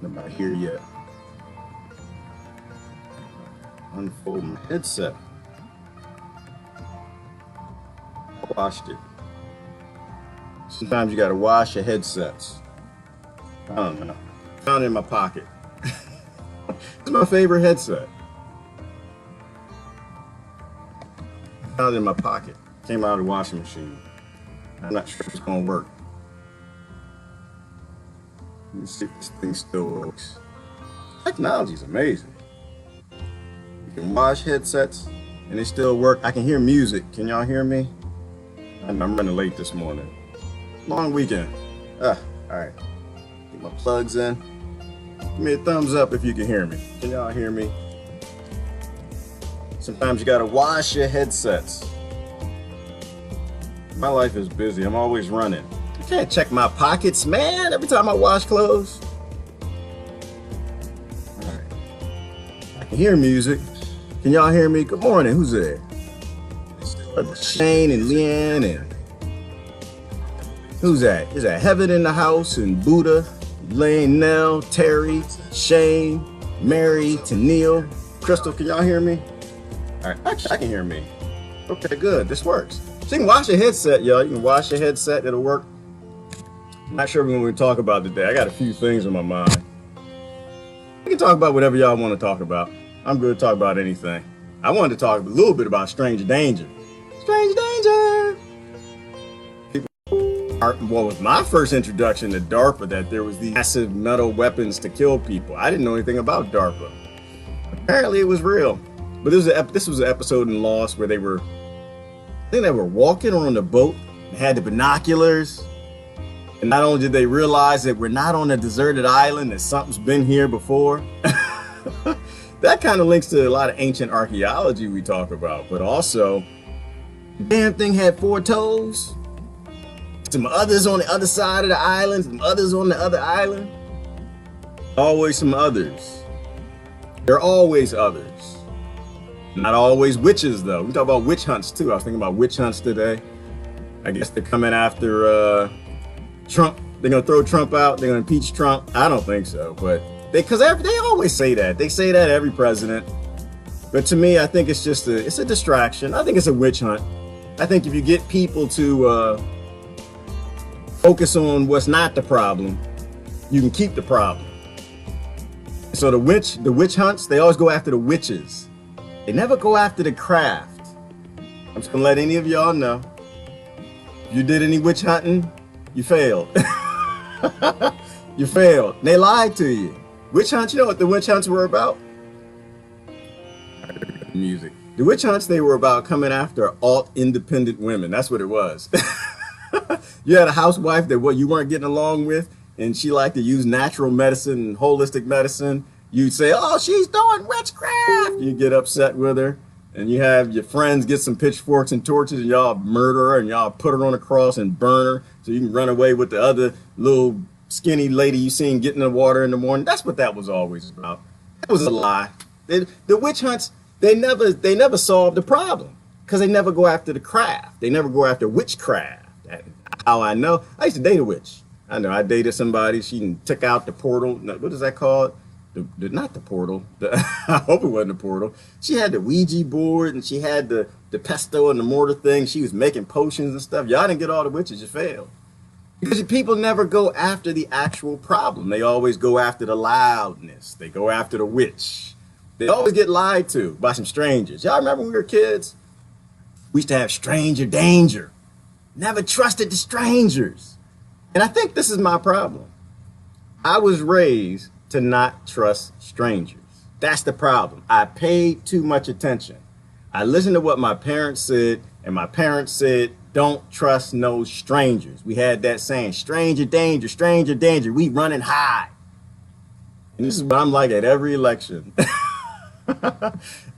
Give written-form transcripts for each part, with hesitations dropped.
I'm not here yet. Unfold my headset. I washed it. Sometimes you gotta wash your headsets. I don't know. Found it in my pocket. It's my favorite headset. Found it in my pocket. Came out of the washing machine. I'm not sure if it's gonna work. Let me see if this thing still works. Technology is amazing. You can wash headsets and they still work. I can hear music. Can y'all hear me? I'm running late this morning. Long weekend. All right. Get my plugs in. Give me a thumbs up if you can hear me. Can y'all hear me? Sometimes you gotta wash your headsets. My life is busy. I'm always running. I can't check my pockets, man, every time I wash clothes. All right. I can hear music. Can y'all hear me? Good morning. Who's there? Shane and Leanne and who's that? Is that Heaven in the house and Buddha, Lane, Nell, Terry, Shane, Mary, Tennille, Crystal? Can y'all hear me? All right, actually, I can hear me. Okay, good. This works. So you can wash your headset, y'all. You can wash your headset. It'll work. I'm not sure what we're going to talk about today. I got a few things in my mind. We can talk about whatever y'all want to talk about. I'm good to talk about anything. I wanted to talk a little bit about stranger danger. Stranger danger! What was my first introduction to DARPA, that there was these massive metal weapons to kill people. I didn't know anything about DARPA. Apparently it was real. But this was an episode in Lost where I think they were walking on the boat and had the binoculars. And not only did they realize that we're not on a deserted island, that something's been here before. That kind of links to a lot of ancient archaeology we talk about. But also, the damn thing had 4 toes. Some others on the other side of the island, some others on the other island. Always some others. There are always others. Not always witches, though. We talk about witch hunts, too. I was thinking about witch hunts today. I guess they're coming after Trump. They're going to throw Trump out. They're going to impeach Trump. I don't think so. But because they always say that. They say that every president. But to me, I think it's just it's a distraction. I think it's a witch hunt. I think if you get people to focus on what's not the problem, you can keep the problem. So the witch hunts, they always go after the witches. They never go after the craft. I'm just gonna let any of y'all know. If you did any witch hunting, you failed. You failed. They lied to you. Witch hunts, you know what the witch hunts were about? Music. The witch hunts, they were about coming after alt-independent women. That's what it was. You had a housewife that you weren't getting along with, and she liked to use natural medicine and holistic medicine. You'd say, oh, she's doing witchcraft. You get upset with her, and you have your friends get some pitchforks and torches, and y'all murder her, and y'all put her on a cross and burn her so you can run away with the other little skinny lady you seen getting the water in the morning. That's what that was always about. That was a lie. The witch hunts, they never solved the problem because they never go after the craft. They never go after witchcraft. That's how I know. I used to date a witch. I know I dated somebody. She took out the portal. What is that called? Not the portal. I hope it wasn't the portal. She had the Ouija board and she had the pesto and the mortar thing. She was making potions and stuff. Y'all didn't get all the witches. You failed. Because people never go after the actual problem. They always go after the loudness. They go after the witch. They always get lied to by some strangers. Y'all remember when we were kids? We used to have stranger danger. Never trusted the strangers. And I think this is my problem. I was raised to not trust strangers. That's the problem. I paid too much attention. I listened to what my parents said, and my parents said, don't trust no strangers. We had that saying, stranger danger, we run and hide. And this is what I'm like at every election.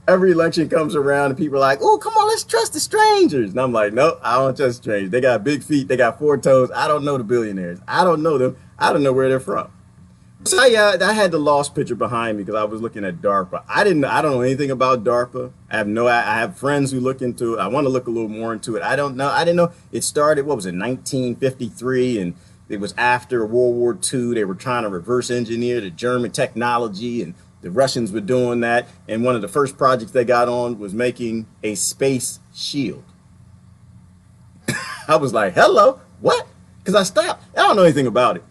Every election comes around and people are like, oh, come on, let's trust the strangers. And I'm like, no, I don't trust strangers. They got big feet. They got 4 toes. I don't know the billionaires. I don't know them. I don't know where they're from. So I had the lost picture behind me because I was looking at DARPA. I don't know anything about DARPA. I have friends who look into it. I want to look a little more into it. I didn't know it started, what was it, 1953, and It was after World War II. They were trying to reverse engineer the German technology, and the Russians were doing that. And one of the first projects they got on was making a space shield. I was like, hello, what? Because I stopped. I don't know anything about it.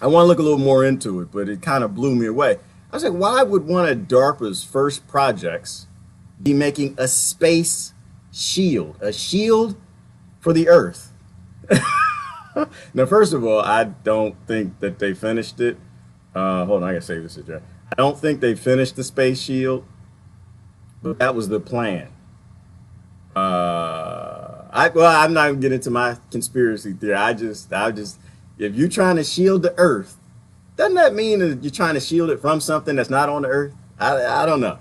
I want to look a little more into it, but it kind of blew me away. I was like, why would one of DARPA's first projects be making a space shield, a shield for the Earth? Now, first of all, I don't think that they finished it. Hold on, I gotta save this address. I don't think they finished the space shield, but that was the plan. I'm not gonna get into my conspiracy theory. I just, if you're trying to shield the Earth, doesn't that mean that you're trying to shield it from something that's not on the Earth? I don't know.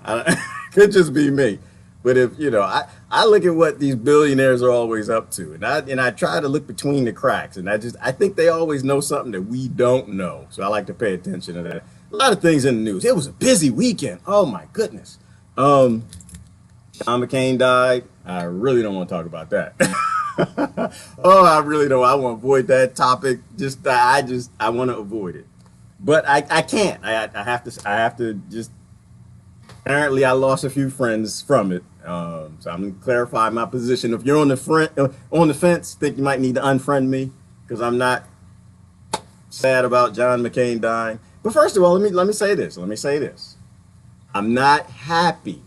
Could just be me. But if, I look at what these billionaires are always up to, and I try to look between the cracks, and I think they always know something that we don't know. So I like to pay attention to that. A lot of things in the news. It was a busy weekend. Oh my goodness. John McCain died. I really don't want to talk about that. Oh, I really don't. I want to avoid that topic. I want to avoid it, but I can't. I have to just. Apparently, I lost a few friends from it. So I'm going to clarify my position. If you're on the fence, think you might need to unfriend me because I'm not sad about John McCain dying. But first of all, let me say this. I'm not happy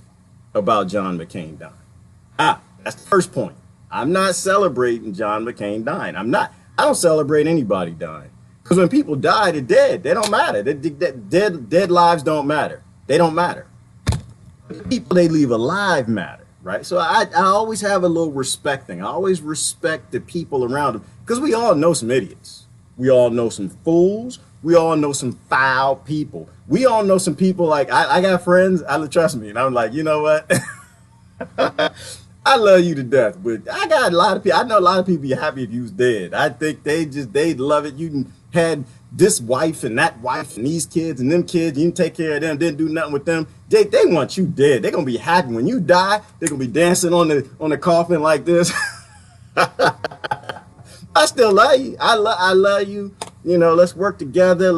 about John McCain dying. That's the first point. I'm not celebrating John McCain dying. I don't celebrate anybody dying because when people die, they're dead. They don't matter. Dead lives don't matter. They don't matter. The people they leave alive matter, right? So I always have a little respect thing. I always respect the people around them because we all know some idiots. We all know some fools. We all know some foul people. We all know some people like I got friends. Trust me, and I'm like, you know what? I love you to death, but I got a lot of people. I know a lot of people be happy if you was dead. I think they'd love it. You had this wife and that wife and these kids and them kids. You didn't take care of them. Didn't do nothing with them. They want you dead. They're gonna be happy when you die. They're gonna be dancing on the coffin like this. I still love you. I love you. Let's work together.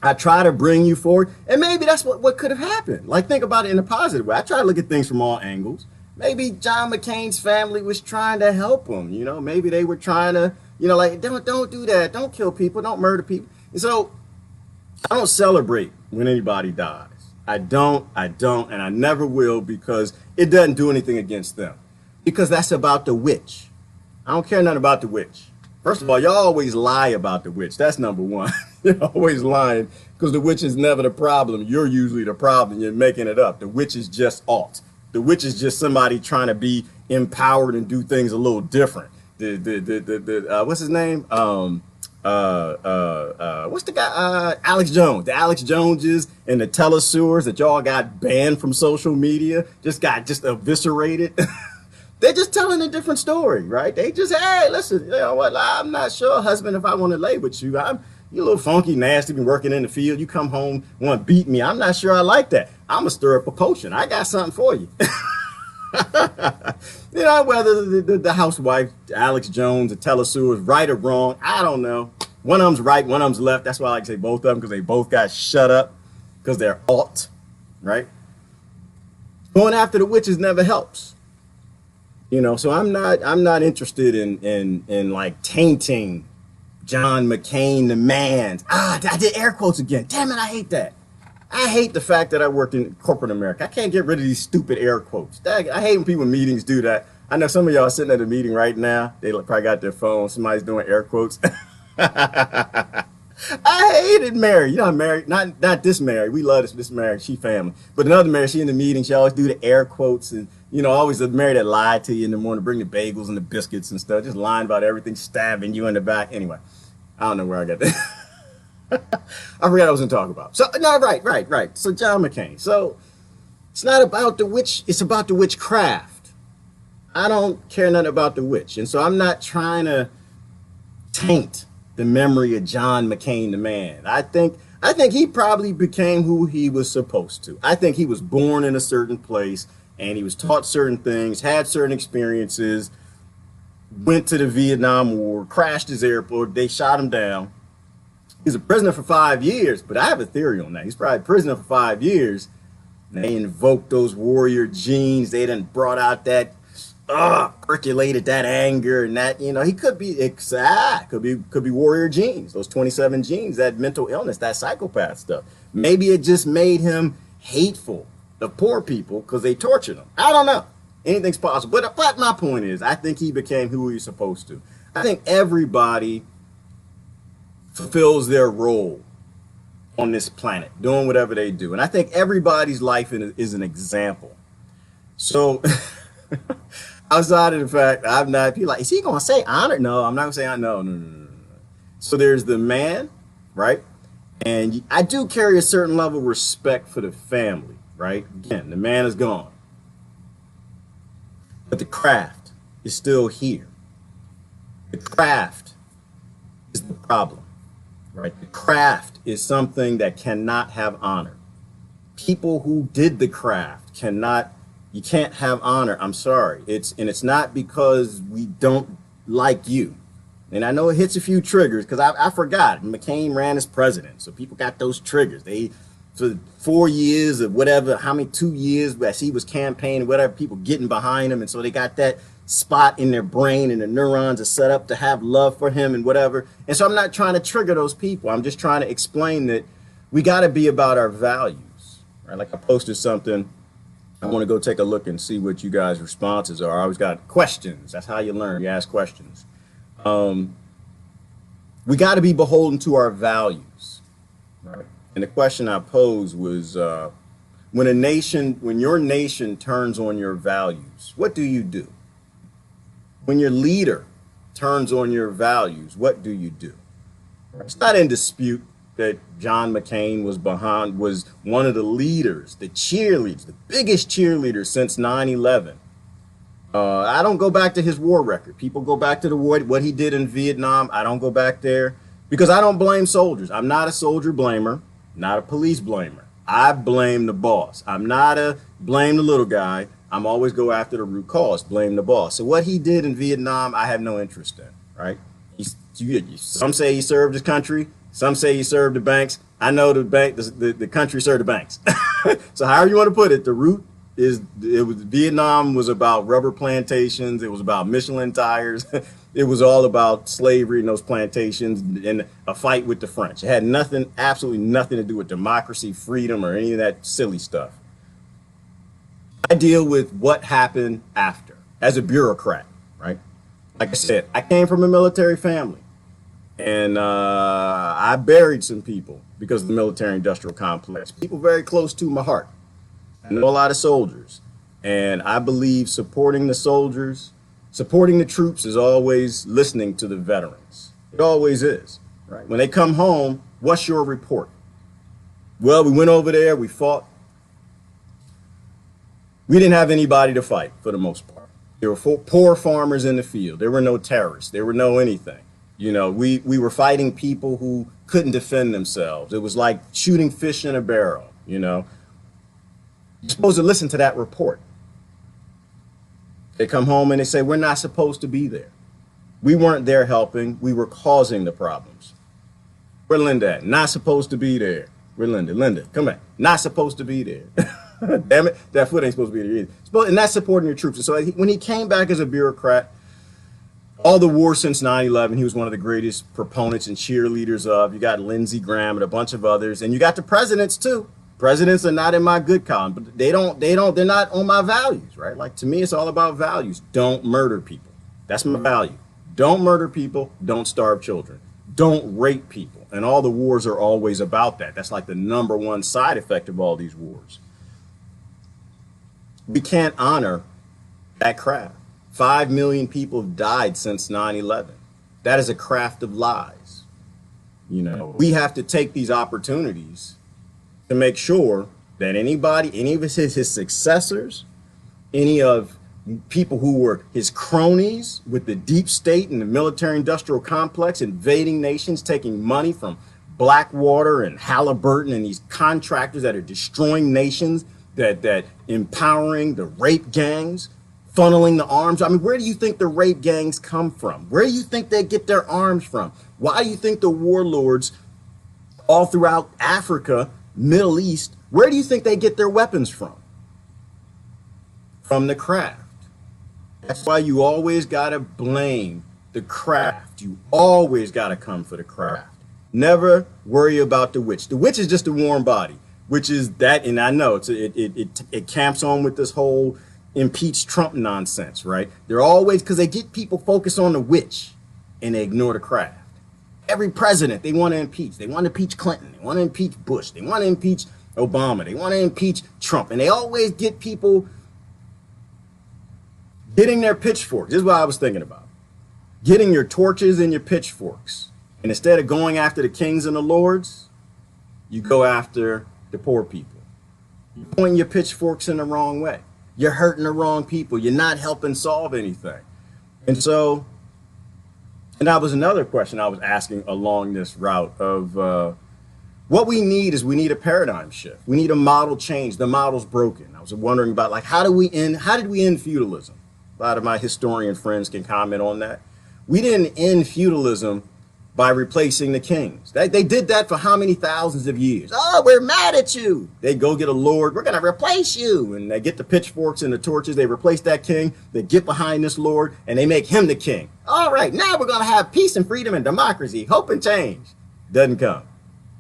I try to bring you forward, and maybe that's what could have happened. Like, think about it in a positive way. I try to look at things from all angles. Maybe John McCain's family was trying to help him. Maybe they were trying to, like, don't do that. Don't kill people. Don't murder people. And so I don't celebrate when anybody dies. I don't, and I never will because it doesn't do anything against them. Because that's about the witch. I don't care nothing about the witch. First of all, y'all always lie about the witch. That's number one. You're always lying because the witch is never the problem. You're usually the problem. You're making it up. The witch is just alt. The witch is just somebody trying to be empowered and do things a little different. What's his name? What's the guy? Alex Jones. The Alex Joneses and the telesurs that y'all got banned from social media got eviscerated. They're just telling a different story, right? They just, hey, listen, you know what? I'm not sure, husband, if I want to lay with you. You're a little funky, nasty, been working in the field. You come home, want to beat me. I'm not sure I like that. I'm going to stir up a potion. I got something for you. Whether the housewife, Alex Jones, the telesur is right or wrong, I don't know. One of them's right, one of them's left. That's why I like to say both of them, because they both got shut up because they're alt, right? Going after the witches never helps. So I'm not interested in like tainting John McCain, the man. I did air quotes again. Damn it, I hate that. I hate the fact that I worked in corporate America. I can't get rid of these stupid air quotes. I hate when people in meetings do that. I know some of y'all are sitting at a meeting right now. They probably got their phone. Somebody's doing air quotes. I hated Mary. Mary, not this Mary. We love this Mary. She family. But another Mary, she in the meeting. She always do the air quotes and, always the Mary that lied to you in the morning, bring the bagels and the biscuits and stuff, just lying about everything, stabbing you in the back. Anyway, I don't know where I got that. I forgot what I was going to talk about. So, no, right. So John McCain. So it's not about the witch. It's about the witchcraft. I don't care nothing about the witch. And so I'm not trying to taint the memory of John McCain, the man. I think he probably became who he was supposed to. I think he was born in a certain place and he was taught certain things, had certain experiences, went to the Vietnam War, crashed his airport, they shot him down. He's a prisoner for 5 years, but I have a theory on that. He's probably a prisoner for 5 years. They invoked those warrior genes. They done brought out that, percolated that anger and that, he could be, could be warrior genes, those 27 genes, that mental illness, that psychopath stuff. Maybe it just made him hateful of poor people because they tortured him. I don't know. Anything's possible. But my point is, I think he became who he's supposed to. I think everybody fulfills their role on this planet, doing whatever they do. And I think everybody's life is an example. So outside of the fact, I'm not, people like, is he going to say honor? No, I'm not going to say honor. No. So there's the man, right? And I do carry a certain level of respect for the family, right? Again, the man is gone. But the craft is still here. The craft is the problem, right? The craft is something that cannot have honor. People who did the craft you can't have honor. I'm sorry. It's not because we don't like you. And I know it hits a few triggers because I forgot Mccain ran as president. So people got those triggers. For 4 years or whatever, 2 years as he was campaigning, whatever, people getting behind him. And so they got that spot in their brain and the neurons are set up to have love for him and whatever. And so I'm not trying to trigger those people. I'm just trying to explain that we got to be about our values, right? Like I posted something. I want to go take a look and see what you guys' responses are. I always got questions. That's how you learn. You ask questions. We got to be beholden to our values, right? And the question I posed was, when your nation turns on your values, what do you do? When your leader turns on your values, what do you do? It's not in dispute that John McCain was one of the leaders, the cheerleaders, the biggest cheerleaders since 9/11. I don't go back to his war record. People go back to the war, what he did in Vietnam. I don't go back there because I don't blame soldiers. I'm not a soldier blamer, not a police blamer. I blame the boss. I'm not a blame the little guy. I'm always go after the root cause, blame the boss. So what he did in Vietnam, I have no interest in, right? Some say he served his country. Some say he served the banks. I know the country served the banks. So however you want to put it, the root Vietnam was about rubber plantations. It was about Michelin tires. It was all about slavery and those plantations and a fight with the French. It had absolutely nothing to do with democracy, freedom, or any of that silly stuff. I deal with what happened after as a bureaucrat, right? Like I said, I came from a military family and I buried some people because of the military industrial complex. People very close to my heart. I know a lot of soldiers, and I believe supporting the soldiers, supporting the troops is always listening to the veterans. It always is, right? When they come home, what's your report? Well, we went over there, we fought. We didn't have anybody to fight for the most part. There were poor farmers in the field. There were no terrorists. There were no anything. We were fighting people who couldn't defend themselves. It was like shooting fish in a barrel, You're supposed to listen to that report. They come home and they say, we're not supposed to be there. We weren't there helping. We were causing the problems. Where Linda at? Not supposed to be there. Where Linda? Linda, come back. Not supposed to be there. Damn it, that foot ain't supposed to be there either. And that's supporting your troops. And so when he came back as a bureaucrat, all the war since 9/11, he was one of the greatest proponents and cheerleaders of. You got Lindsey Graham and a bunch of others. And you got the presidents too. Presidents are not in my good column, but they're not on my values, right? Like to me, it's all about values. Don't murder people. That's my value. Don't murder people. Don't starve children. Don't rape people. And all the wars are always about that. That's like the number one side effect of all these wars. We can't honor that craft. 5 million people have died since 9/11. That is a craft of lies. We have to take these opportunities to make sure that any of his successors, any of people who were his cronies with the deep state and the military industrial complex, invading nations, taking money from Blackwater and Halliburton and these contractors that are destroying nations, that empowering the rape gangs, funneling the arms. I mean, where do you think the rape gangs come from? Where do you think they get their arms from? Why do you think the warlords all throughout Africa, Middle East, where do you think they get their weapons from? From the craft. That's why you always got to blame the craft. You always got to come for the craft. Never worry about the witch. The witch is just a warm body, which is that, and I know it camps on with this whole impeach Trump nonsense, right? They're always, because they get people focused on the witch and they ignore the craft. Every president they want to impeach. They want to impeach Clinton. They want to impeach Bush. They want to impeach Obama. They want to impeach Trump. And they always get people getting their pitchforks. This is what I was thinking about. Getting your torches and your pitchforks. And instead of going after the kings and the lords, you go after the poor people. You're pointing your pitchforks in the wrong way. You're hurting the wrong people. You're not helping solve anything. And so, and that was another question I was asking along this route of what we need is we need a paradigm shift. We need a model change. The model's broken. I was wondering about, like, how did we end feudalism? A lot of my historian friends can comment on that. We didn't end feudalism by replacing the kings. They did that for how many thousands of years? Oh, we're mad at you. They go get a lord. We're going to replace you. And they get the pitchforks and the torches. They replace that king. They get behind this lord and they make him the king. All right, now we're going to have peace and freedom and democracy. Hope and change. Doesn't come.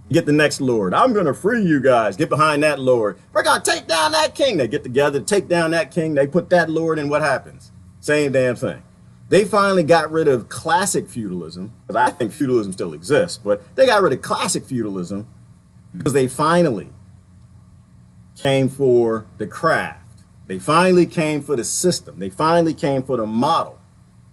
You get the next lord. I'm going to free you guys. Get behind that lord. We're going to take down that king. They get together to take down that king. They put that lord in. What happens? Same damn thing. They finally got rid of classic feudalism, because I think feudalism still exists, but they got rid of classic feudalism because they finally came for the craft. They finally came for the system. They finally came for the model,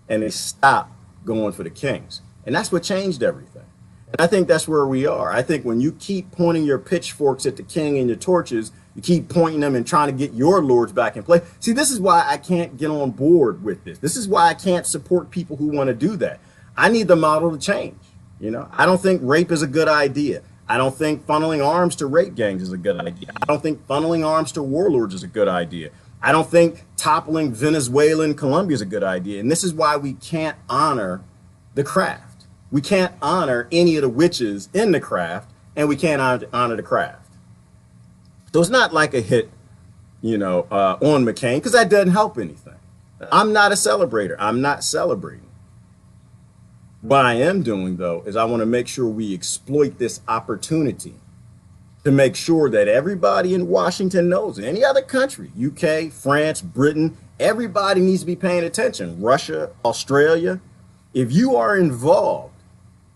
and they stopped going for the kings. And that's what changed everything. And I think that's where we are. I think when you keep pointing your pitchforks at the king and your torches, you keep pointing them and trying to get your lords back in play. See, this is why I can't get on board with this. This is why I can't support people who want to do that. I need the model to change. You know, I don't think rape is a good idea. I don't think funneling arms to rape gangs is a good idea. I don't think funneling arms to warlords is a good idea. I don't think toppling Venezuela and Colombia is a good idea. And this is why we can't honor the craft. We can't honor any of the witches in the craft, and we can't honor the craft. So it's not like a hit, you know, on Mccain, because that doesn't help anything. I'm not a celebrator. I'm not celebrating. What I am doing, though, is I want to make sure we exploit this opportunity to make sure that everybody in Washington knows, in any other country, UK, France, Britain, everybody needs to be paying attention. Russia, Australia. If you are involved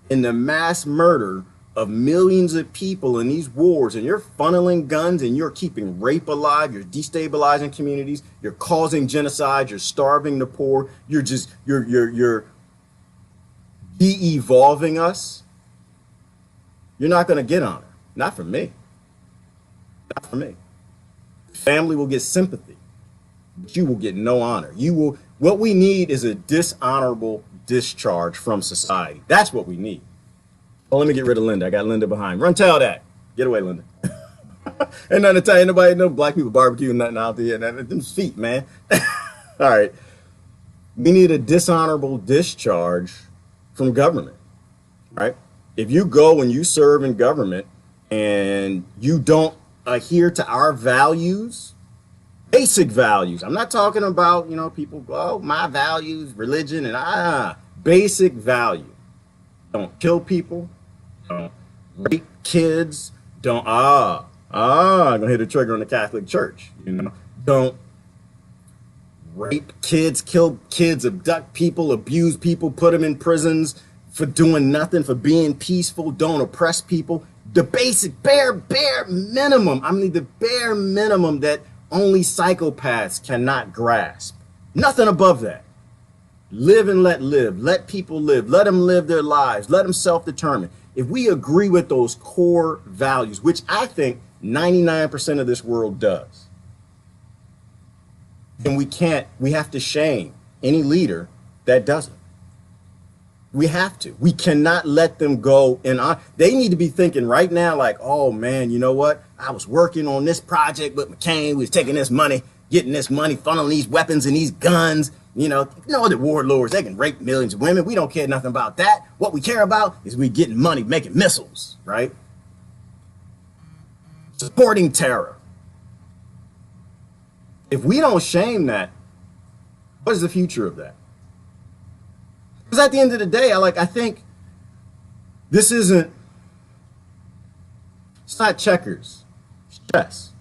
in the mass murder of millions of people in these wars, and you're funneling guns and you're keeping rape alive, you're destabilizing communities, you're causing genocide, you're starving the poor, you're de-evolving us, you're not going to get honor. Not from me. Not from me. Family will get sympathy, but you will get no honor. What we need is a dishonorable discharge from society. That's what we need. Oh, let me get rid of Linda. I got Linda behind. Run tell that. Get away, Linda. Ain't nothing to tell you. Nobody know black people barbecue, nothing out there. Them feet, man. All right. We need a dishonorable discharge from government, right? If you go and you serve in government and you don't adhere to our values, basic values. I'm not talking about, you know, people go, oh, my values, religion, and basic value. Don't kill people. Don't rape kids. Don't, I'm gonna hit a trigger on the Catholic Church, you know. Don't rape kids, kill kids, abduct people, abuse people, put them in prisons for doing nothing, for being peaceful. Don't oppress people. The basic, bare minimum. I mean, the bare minimum that only psychopaths cannot grasp. Nothing above that. Live and let live. Let people live. Let them live their lives. Let them self-determine. If we agree with those core values, which I think 99% of this world does, then we have to shame any leader that doesn't. We have to. We cannot let them go. And they need to be thinking right now like, oh man, you know what? I was working on this project with Mccain. We was taking this money. getting this money, funneling these weapons and these guns. The warlords, they can rape millions of women. We don't care nothing about that. What we care about is we getting money, making missiles, right? Supporting terror. If we don't shame that, what is the future of that? Because at the end of the day, I think this it's not checkers, it's chess.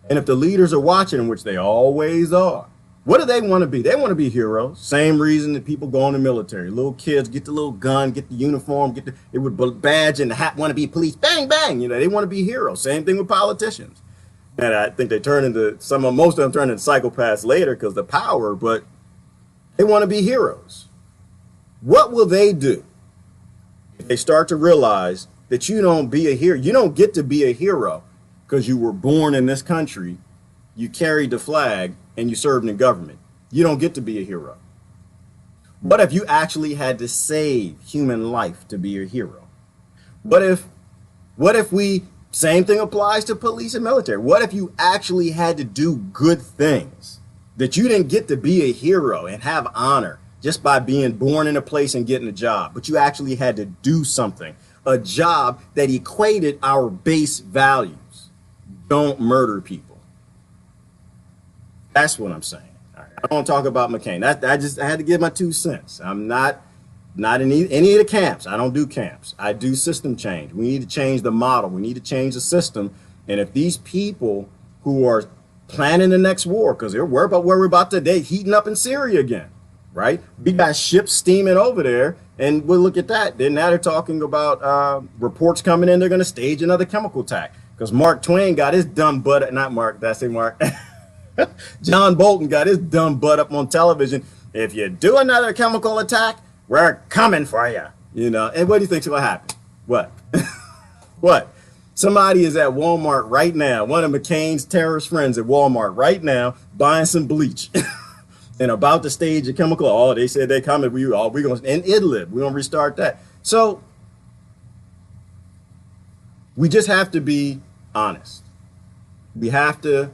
And if the leaders are watching, which they always are, what do they want to be? They want to be heroes. Same reason that people go in the military. Little kids get the little gun, get the uniform, it would badge and the hat, want to be police. Bang, bang. They want to be heroes. Same thing with politicians. And I think they most of them turn into psychopaths later because the power, but they want to be heroes. What will they do if they start to realize that you don't be a hero? You don't get to be a hero because you were born in this country, you carried the flag, and you served in government. You don't get to be a hero. What if you actually had to save human life to be a hero? What if same thing applies to police and military. What if you actually had to do good things, that you didn't get to be a hero and have honor just by being born in a place and getting a job, but you actually had to do something, a job that equated our base values. Don't murder people. That's what I'm saying. All right. I don't talk about Mccain. I had to give my 2 cents. I'm not in any of the camps. I don't do camps. I do system change. We need to change the model. We need to change the system. And if these people who are planning the next war, because they're worried about where we're about today, heating up in Syria again, right? We got ships steaming over there, and we'll look at that. Then now they're talking about reports coming in. They're going to stage another chemical attack because Mark Twain got his dumb butt. Not Mark. Did I say Mark? John Bolton got his dumb butt up on television. If you do another chemical attack, we're coming for you. And what do you think's going to happen? What? What? Somebody is at Walmart right now. One of McCain's terrorist friends at Walmart right now buying some bleach and about to stage a chemical. Oh, they said they coming. We're going to in Idlib. We're going to restart that. So we just have to be honest. We have to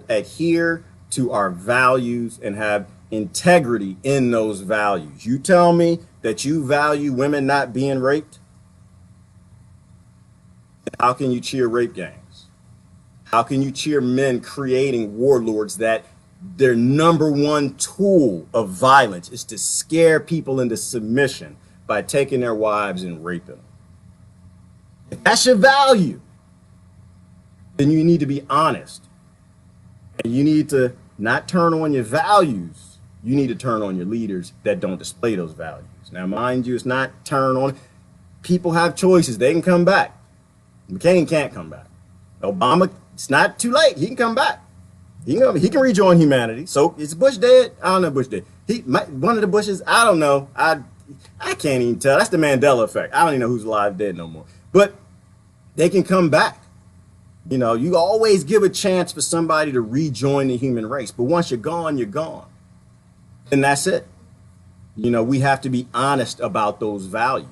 adhere to our values and have integrity in those values. You tell me that you value women not being raped, how can you cheer rape gangs? How can you cheer men creating warlords that their number one tool of violence is to scare people into submission by taking their wives and raping them? If that's your value, then you need to be honest. And you need to not turn on your values. You need to turn on your leaders that don't display those values. Now, mind you, it's not turn on. People have choices. They can come back. McCain can't come back. Obama, it's not too late. He can come back. He can rejoin humanity. So is Bush dead? I don't know if Bush dead. One of the Bushes, I don't know. I can't even tell. That's the Mandela effect. I don't even know who's alive, dead no more. But they can come back. You always give a chance for somebody to rejoin the human race. But once you're gone, you're gone. And that's it. We have to be honest about those values.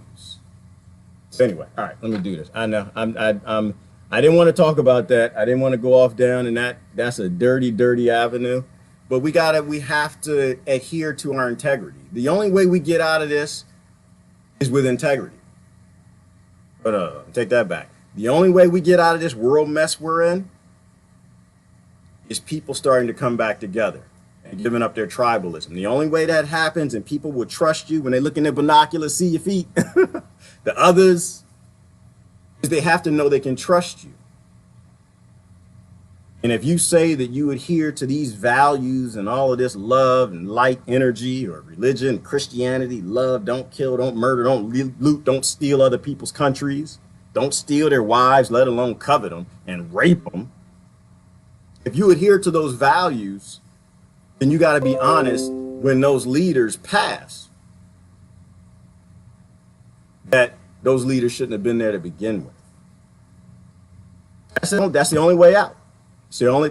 So anyway, all right, let me do this. I know I didn't want to talk about that. I didn't want to go off down, and that's a dirty, dirty avenue. But we have to adhere to our integrity. The only way we get out of this is with integrity. But take that back. The only way we get out of this world mess we're in is people starting to come back together and giving up their tribalism. The only way that happens, and people will trust you when they look in their binoculars, see your feet, the others, is they have to know they can trust you. And if you say that you adhere to these values and all of this love and light energy or religion, Christianity, love, don't kill, don't murder, don't loot, don't steal other people's countries, don't steal their wives, let alone covet them and rape them. If you adhere to those values, then you got to be honest when those leaders pass, that those leaders shouldn't have been there to begin with. That's the only way out. It's the only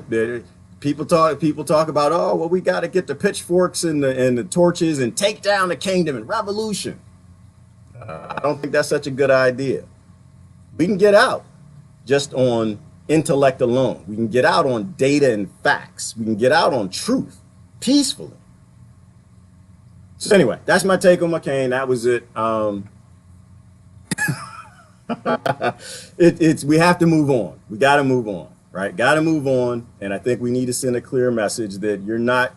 people talk about, oh, well, we got to get the pitchforks and the torches and take down the kingdom and revolution. I don't think that's such a good idea. We can get out just on intellect alone. We can get out on data and facts. We can get out on truth peacefully. So anyway, that's my take on McCain. That was it. We have to move on. We got to move on, right? Got to move on. And I think we need to send a clear message that you're not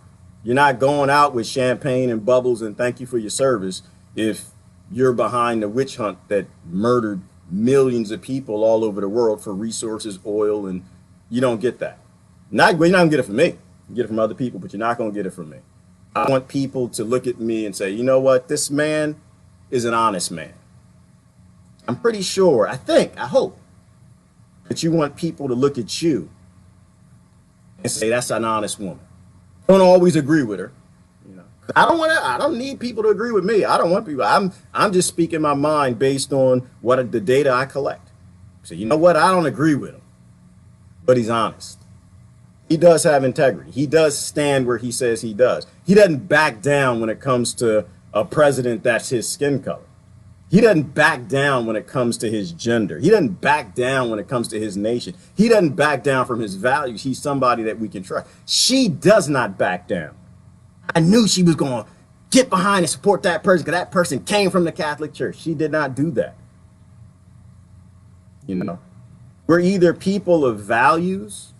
going out with champagne and bubbles and thank you for your service if you're behind the witch hunt that murdered millions of people all over the world for resources, oil, and you don't get that. You're not going to get it from me. You get it from other people, but you're not going to get it from me. I want people to look at me and say, you know what? This man is an honest man. I'm pretty sure, I hope that you want people to look at you and say, that's an honest woman. Don't always agree with her. You know, I don't need people to agree with me. I don't want people. I'm just speaking my mind based on what the data I collect. So you know what? I don't agree with him, but he's honest. He does have integrity. He does stand where he says he does. He doesn't back down when it comes to a president that's his skin color. He doesn't back down when it comes to his gender. He doesn't back down when it comes to his nation. He doesn't back down from his values. He's somebody that we can trust. She does not back down. I knew she was going to get behind and support that person because that person came from the Catholic Church. She did not do that. You know, we're either people of values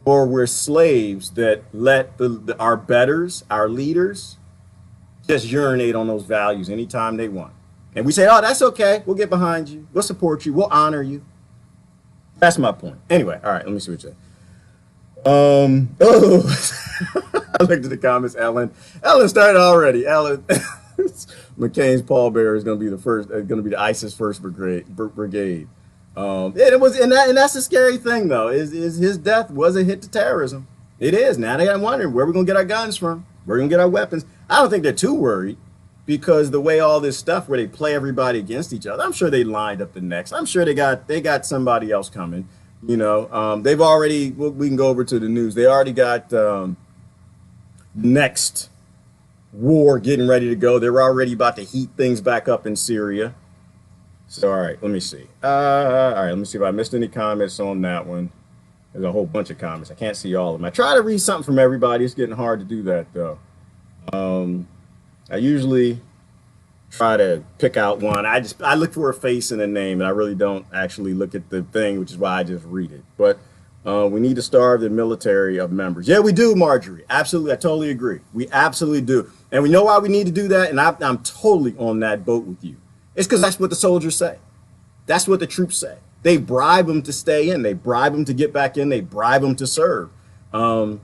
or we're slaves that let our betters, our leaders, just urinate on those values anytime they want. And we say, oh, that's okay. We'll get behind you. We'll support you. We'll honor you. That's my point. Anyway, all right, let me switch that. I looked at the comments, Ellen. Ellen started already. Ellen, McCain's pallbearer is going to be going to be the ISIS first brigade. And that's a scary thing, though. Is his death was a hit to terrorism. It is. Now they got wondering where we're going to get our guns from. Where we're going to get our weapons. I don't think they're too worried. Because the way all this stuff where they play everybody against each other, I'm sure they lined up the next. I'm sure they got somebody else coming. You know, they've already. We can go over to the news. They already got next war getting ready to go. They're already about to heat things back up in Syria. So all right, let me see. All right, let me see if I missed any comments on that one. There's a whole bunch of comments. I can't see all of them. I try to read something from everybody. It's getting hard to do that though. I usually try to pick out one. I look for a face and a name, and I really don't actually look at the thing, which is why I just read it. But we need to starve the military of members. Yeah, we do, Marjorie. Absolutely. I totally agree. We absolutely do. And we know why we need to do that. And I'm totally on that boat with you. It's because that's what the soldiers say. That's what the troops say. They bribe them to stay in. They bribe them to get back in. They bribe them to serve. And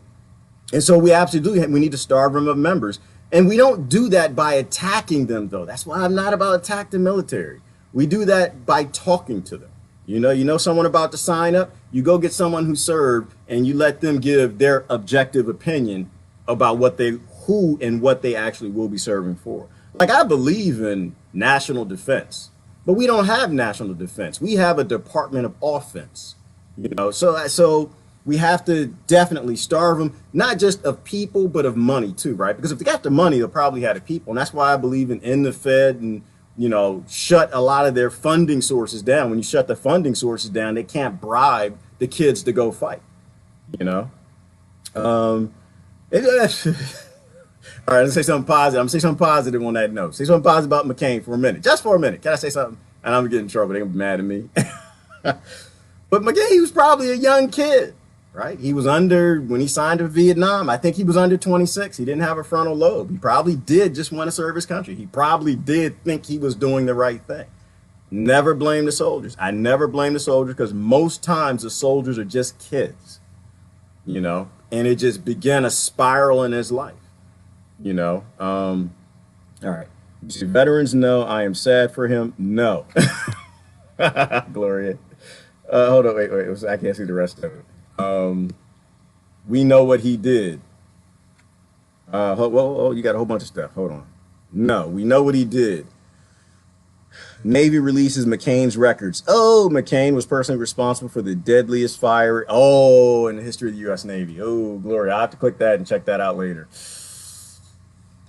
so we absolutely we need to starve them of members. And we don't do that by attacking them, though. That's why I'm not about attack the military. We do that by talking to them. You know someone about to sign up, you go get someone who served and you let them give their objective opinion about who and what they actually will be serving for. Like, I believe in national defense, but we don't have national defense. We have a Department of Offense, so we have to definitely starve them, not just of people, but of money too, right? Because if they got the money, they'll probably have the people. And that's why I believe in the Fed and, shut a lot of their funding sources down. When you shut the funding sources down, they can't bribe the kids to go fight, All right, let's say something positive. I'm gonna say something positive on that note. Say something positive about McCain for a minute, just for a minute. Can I say something? And I'm gonna get in trouble. They're gonna be mad at me. But McCain, he was probably a young kid. Right? He was when he signed to Vietnam, I think he was under 26. He didn't have a frontal lobe. He probably did just want to serve his country. He probably did think he was doing the right thing. Never blame the soldiers. I never blame the soldiers because most times the soldiers are just kids, and it just began a spiral in his life, All right. So veterans, no, I am sad for him. No. Gloria. Hold on. Wait. I can't see the rest of it. We know what he did. You got a whole bunch of stuff. Hold on. No, we know what he did. Navy releases McCain's records. Oh, McCain was personally responsible for the deadliest fire. Oh, in the history of the U.S. Navy. Oh, glory. I have to click that and check that out later.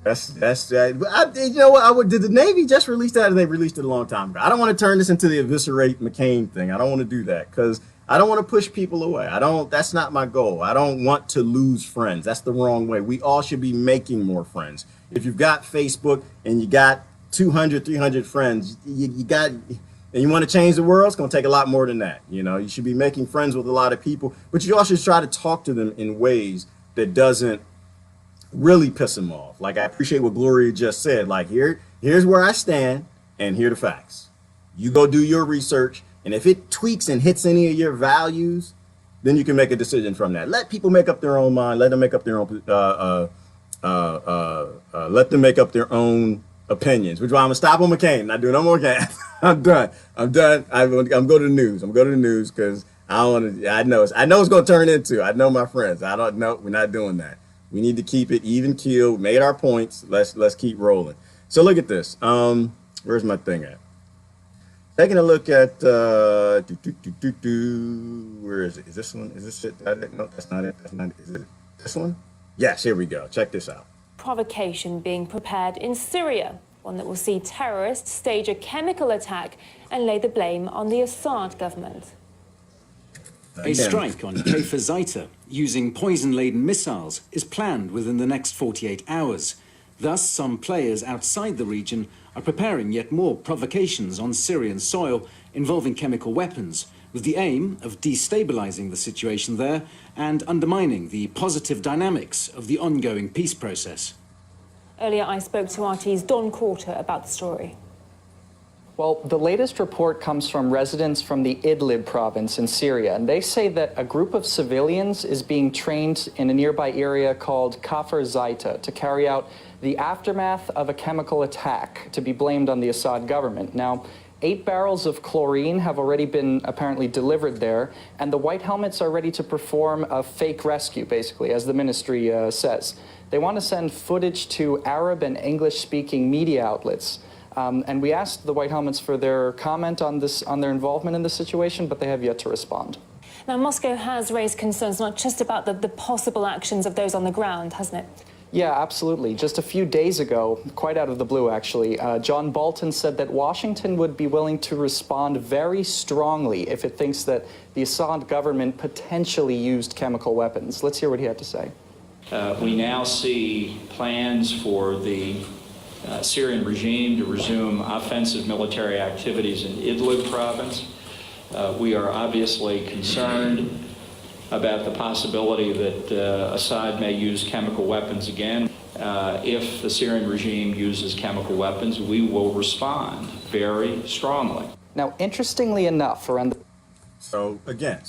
That's you know what? Did the Navy just release that, or they released it a long time ago? I don't want to turn this into the eviscerate McCain thing. I don't want to do that because I don't want to push people away. That's not my goal. I don't want to lose friends. That's the wrong way. We all should be making more friends. If you've got Facebook and you got 200, 300 friends, and you want to change the world, it's going to take a lot more than that. You should be making friends with a lot of people, but you also should try to talk to them in ways that doesn't really piss them off. Like, I appreciate what Gloria just said. Like, here's where I stand, and here are the facts. You go do your research, and if it tweaks and hits any of your values, then you can make a decision from that. Let people make up their own mind. Let them make up their own. Let them make up their own opinions. Which is why I'm gonna stop on Mccain. Not doing no more Mccain. I'm done. I'm going to the news. I'm going to the news because I don't want to. I know it's going to turn into. I know my friends. I don't know. We're not doing that. We need to keep it even keel. Made our points. Let's keep rolling. So look at this. Where's my thing at? Taking a look at where is it? Is this one? Is this it? No, that's not it. That's not it. Is it this one? Yes, here we go. Check this out. Provocation being prepared in Syria, one that will see terrorists stage a chemical attack and lay the blame on the Assad government. A strike on Kafir Zaita using poison-laden missiles is planned within the next 48 hours. Thus, some players outside the region are preparing yet more provocations on Syrian soil involving chemical weapons, with the aim of destabilizing the situation there and undermining the positive dynamics of the ongoing peace process. Earlier, I spoke to RT's Don Quarter about the story. Well, the latest report comes from residents from the Idlib province in Syria, and they say that a group of civilians is being trained in a nearby area called Kafir Zaita to carry out the aftermath of a chemical attack to be blamed on the Assad government. Now, 8 barrels of chlorine have already been apparently delivered there, and the white helmets are ready to perform a fake rescue, basically, as the ministry says. They want to send footage to Arab and English-speaking media outlets. And we asked the White Helmets for their comment on their involvement in this situation, but they have yet to respond. Now, Moscow has raised concerns not just about the possible actions of those on the ground, hasn't it? Yeah, absolutely. Just a few days ago, quite out of the blue actually, John Bolton said that Washington would be willing to respond very strongly if it thinks that the Assad government potentially used chemical weapons. Let's hear what he had to say. We now see plans for the Syrian regime to resume offensive military activities in Idlib province. We are obviously concerned about the possibility that Assad may use chemical weapons again. If the Syrian regime uses chemical weapons, we will respond very strongly. Now, interestingly enough, around the... So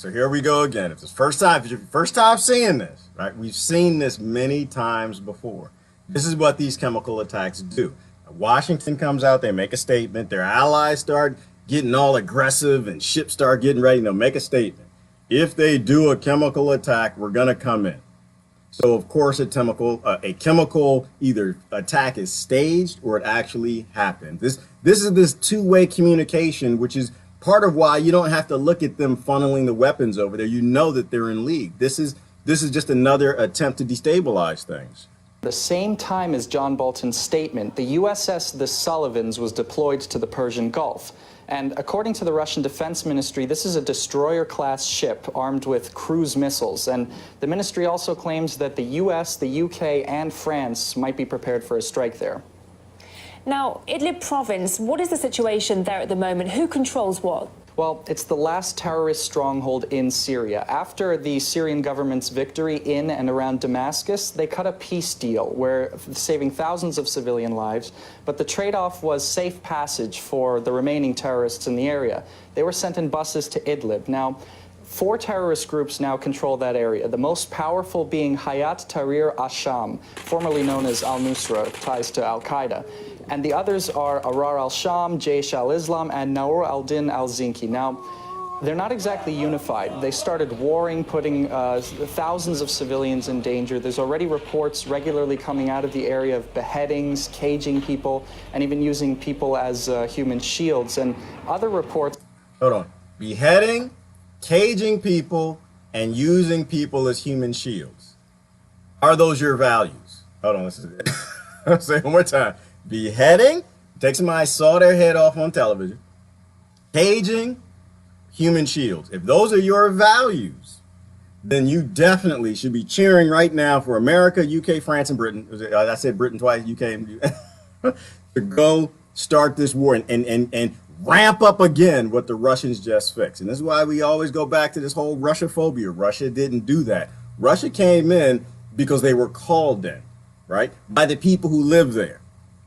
here we go again. If it's your first time seeing this, right? We've seen this many times before. This is what these chemical attacks do. Washington comes out, they make a statement, their allies start getting all aggressive and ships start getting ready, they'll make a statement. If they do a chemical attack, we're gonna come in. So of course a chemical either attack is staged or it actually happened. This is this two-way communication, which is part of why you don't have to look at them funneling the weapons over there. You know that they're in league. This is just another attempt to destabilize things. The same time as John Bolton's statement, the USS The Sullivans was deployed to the Persian Gulf. And according to the Russian Defense Ministry, this is a destroyer-class ship armed with cruise missiles. And the ministry also claims that the US, the UK, and France might be prepared for a strike there. Now, Idlib province, what is the situation there at the moment? Who controls what? Well, it's the last terrorist stronghold in Syria. After the Syrian government's victory in and around Damascus, they cut a peace deal where saving thousands of civilian lives, but the trade-off was safe passage for the remaining terrorists in the area. They were sent in buses to Idlib. Now, 4 terrorist groups now control that area, the most powerful being Hayat Tahrir al-Sham, formerly known as al-Nusra, ties to al-Qaeda. And the others are Ahrar al-Sham, Jaish al-Islam, and Naur al-Din al-Zinki. Now, they're not exactly unified. They started warring, putting thousands of civilians in danger. There's already reports regularly coming out of the area of beheadings, caging people, and even using people as human shields. And other reports... Hold on. Beheading, caging people, and using people as human shields. Are those your values? Hold on. Let's say it one more time. Beheading, take somebody, saw their head off on television. Caging, human shields. If those are your values, then you definitely should be cheering right now for America, UK, France, and Britain. I said Britain twice, UK, and to go start this war and ramp up again what the Russians just fixed. And this is why we always go back to this whole Russia phobia. Russia didn't do that. Russia came in because they were called in, right, by the people who live there.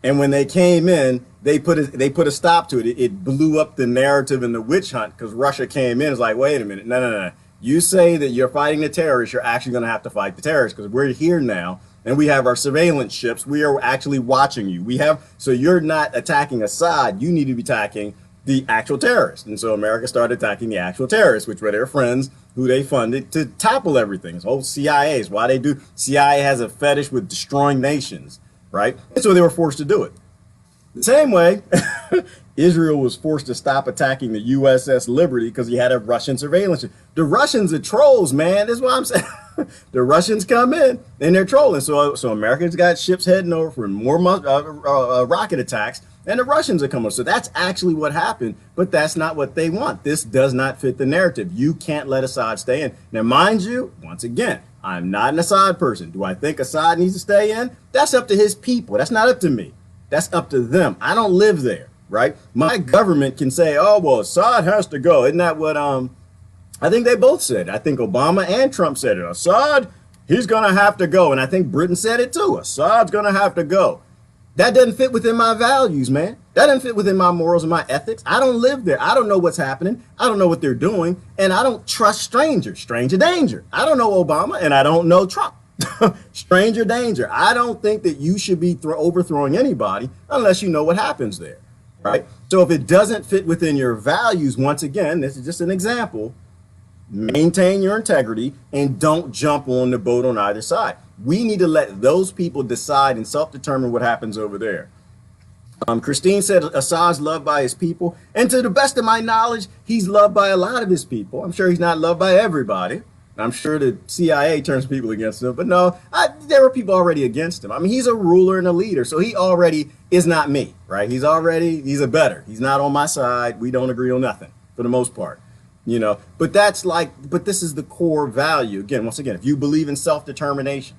And when they came in, they put a stop to it. It blew up the narrative and the witch hunt because Russia came in. It's like, wait a minute, no. You say that you're fighting the terrorists, you're actually going to have to fight the terrorists because we're here now and we have our surveillance ships. We are actually watching you. So you're not attacking Assad. You need to be attacking the actual terrorists. And so America started attacking the actual terrorists, which were their friends who they funded to topple everything. This whole CIA is why they do. CIA has a fetish with destroying nations, right? And so they were forced to do it. The same way, Israel was forced to stop attacking the USS Liberty because he had a Russian surveillance ship. The Russians are trolls, man. That's what I'm saying. The Russians come in and they're trolling. So Americans got ships heading over for more rocket attacks, and the Russians are coming. So that's actually what happened, but that's not what they want. This does not fit the narrative. You can't let Assad stay in. Now, mind you, once again, I'm not an Assad person. Do I think Assad needs to stay in? That's up to his people. That's not up to me. That's up to them. I don't live there, right? My government can say, oh, well, Assad has to go. Isn't that what I think they both said? I think Obama and Trump said it. Assad, he's going to have to go. And I think Britain said it too. Assad's going to have to go. That doesn't fit within my values, man. That doesn't fit within my morals and my ethics. I don't live there. I don't know what's happening. I don't know what they're doing. And I don't trust strangers. Stranger danger. I don't know Obama and I don't know Trump. Stranger danger. I don't think that you should be overthrowing anybody unless you know what happens there, right? So if it doesn't fit within your values, once again, this is just an example, maintain your integrity and don't jump on the boat on either side. We need to let those people decide and self-determine what happens over there. Christine said Assad's loved by his people. And to the best of my knowledge, he's loved by a lot of his people. I'm sure he's not loved by everybody. I'm sure the CIA turns people against him, but no, there were people already against him. I mean, he's a ruler and a leader, so he already is not me, right? He's a better. He's not on my side. We don't agree on nothing for the most part, but but this is the core value. Again, once again, if you believe in self-determination,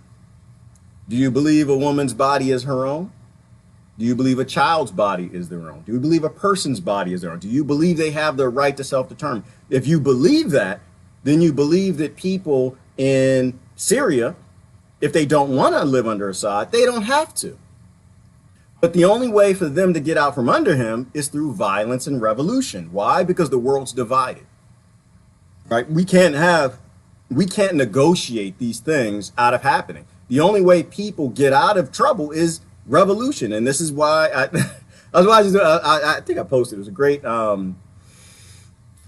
do you believe a woman's body is her own? Do you believe a child's body is their own? Do you believe a person's body is their own? Do you believe they have the right to self-determine? If you believe that, then you believe that people in Syria, if they don't want to live under Assad, they don't have to. But the only way for them to get out from under him is through violence and revolution. Why? Because the world's divided, right? We can't negotiate these things out of happening. The only way people get out of trouble is revolution. And this is why I think I posted, it was a great,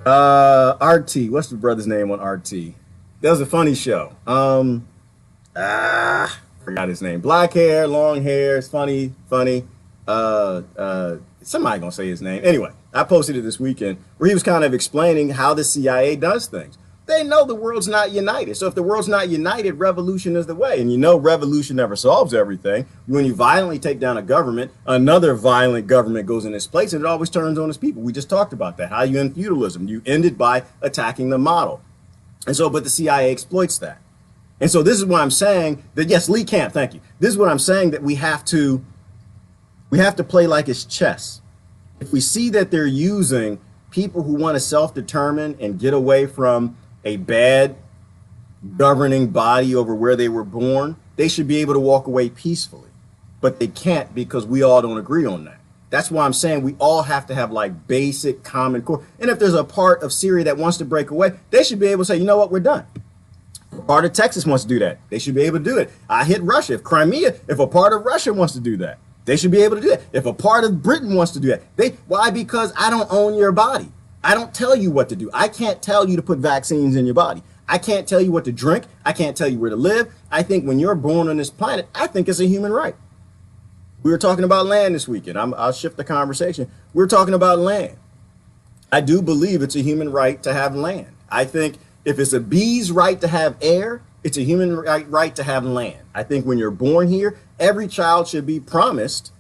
RT, what's the brother's name on RT? That was a funny show. Forgot his name. Black hair, long hair. It's funny. Somebody gonna say his name. Anyway, I posted it this weekend where he was kind of explaining how the CIA does things. They know the world's not united. So if the world's not united, revolution is the way. And revolution never solves everything. When you violently take down a government, another violent government goes in its place and it always turns on its people. We just talked about that. How you end feudalism. You end it by attacking the model. And so, but the CIA exploits that. And so this is why I'm saying that, yes, Lee Camp, thank you. This is what I'm saying, that we have to play like it's chess. If we see that they're using people who want to self-determine and get away from a bad governing body over where they were born, they should be able to walk away peacefully. But they can't because we all don't agree on that. That's why I'm saying we all have to have like basic common core. And if there's a part of Syria that wants to break away, they should be able to say, you know what, we're done. Part of Texas wants to do that. They should be able to do it. I hit Russia. If a part of Russia wants to do that, they should be able to do it. If a part of Britain wants to do that, why? Because I don't own your body. I don't tell you what to do. I can't tell you to put vaccines in your body. I can't tell you what to drink. I can't tell you where to live. I think when you're born on this planet, I think it's a human right. We were talking about land this weekend. I'll shift the conversation. We're talking about land. I do believe it's a human right to have land. I think if it's a bee's right to have air, it's a human right to have land. I think when you're born here, every child should be promised.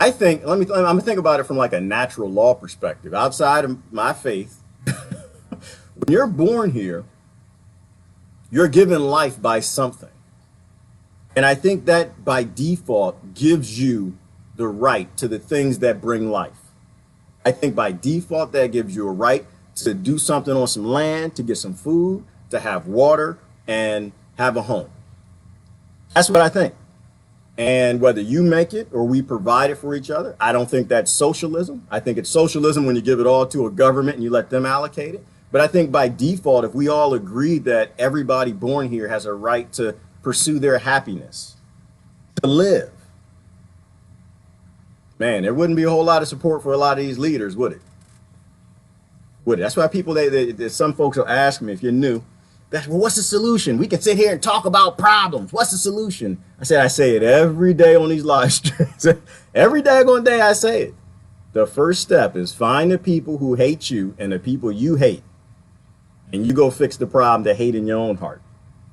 I'm gonna think about it from like a natural law perspective. Outside of my faith, when you're born here, you're given life by something. And I think that by default gives you the right to the things that bring life. I think by default that gives you a right to do something on some land, to get some food, to have water, and have a home. That's what I think. And whether you make it or we provide it for each other, I don't think that's socialism. I think it's socialism when you give it all to a government and you let them allocate it. But I think by default, if we all agree that everybody born here has a right to pursue their happiness, to live, man, there wouldn't be a whole lot of support for a lot of these leaders, would it? Would it? That's why people, some folks will ask me, if you're new, well, what's the solution? We can sit here and talk about problems. What's the solution? I say it every day on these live streams. Every daggone day I say it. The first step is find the people who hate you and the people you hate. And you go fix the problem they hate in your own heart.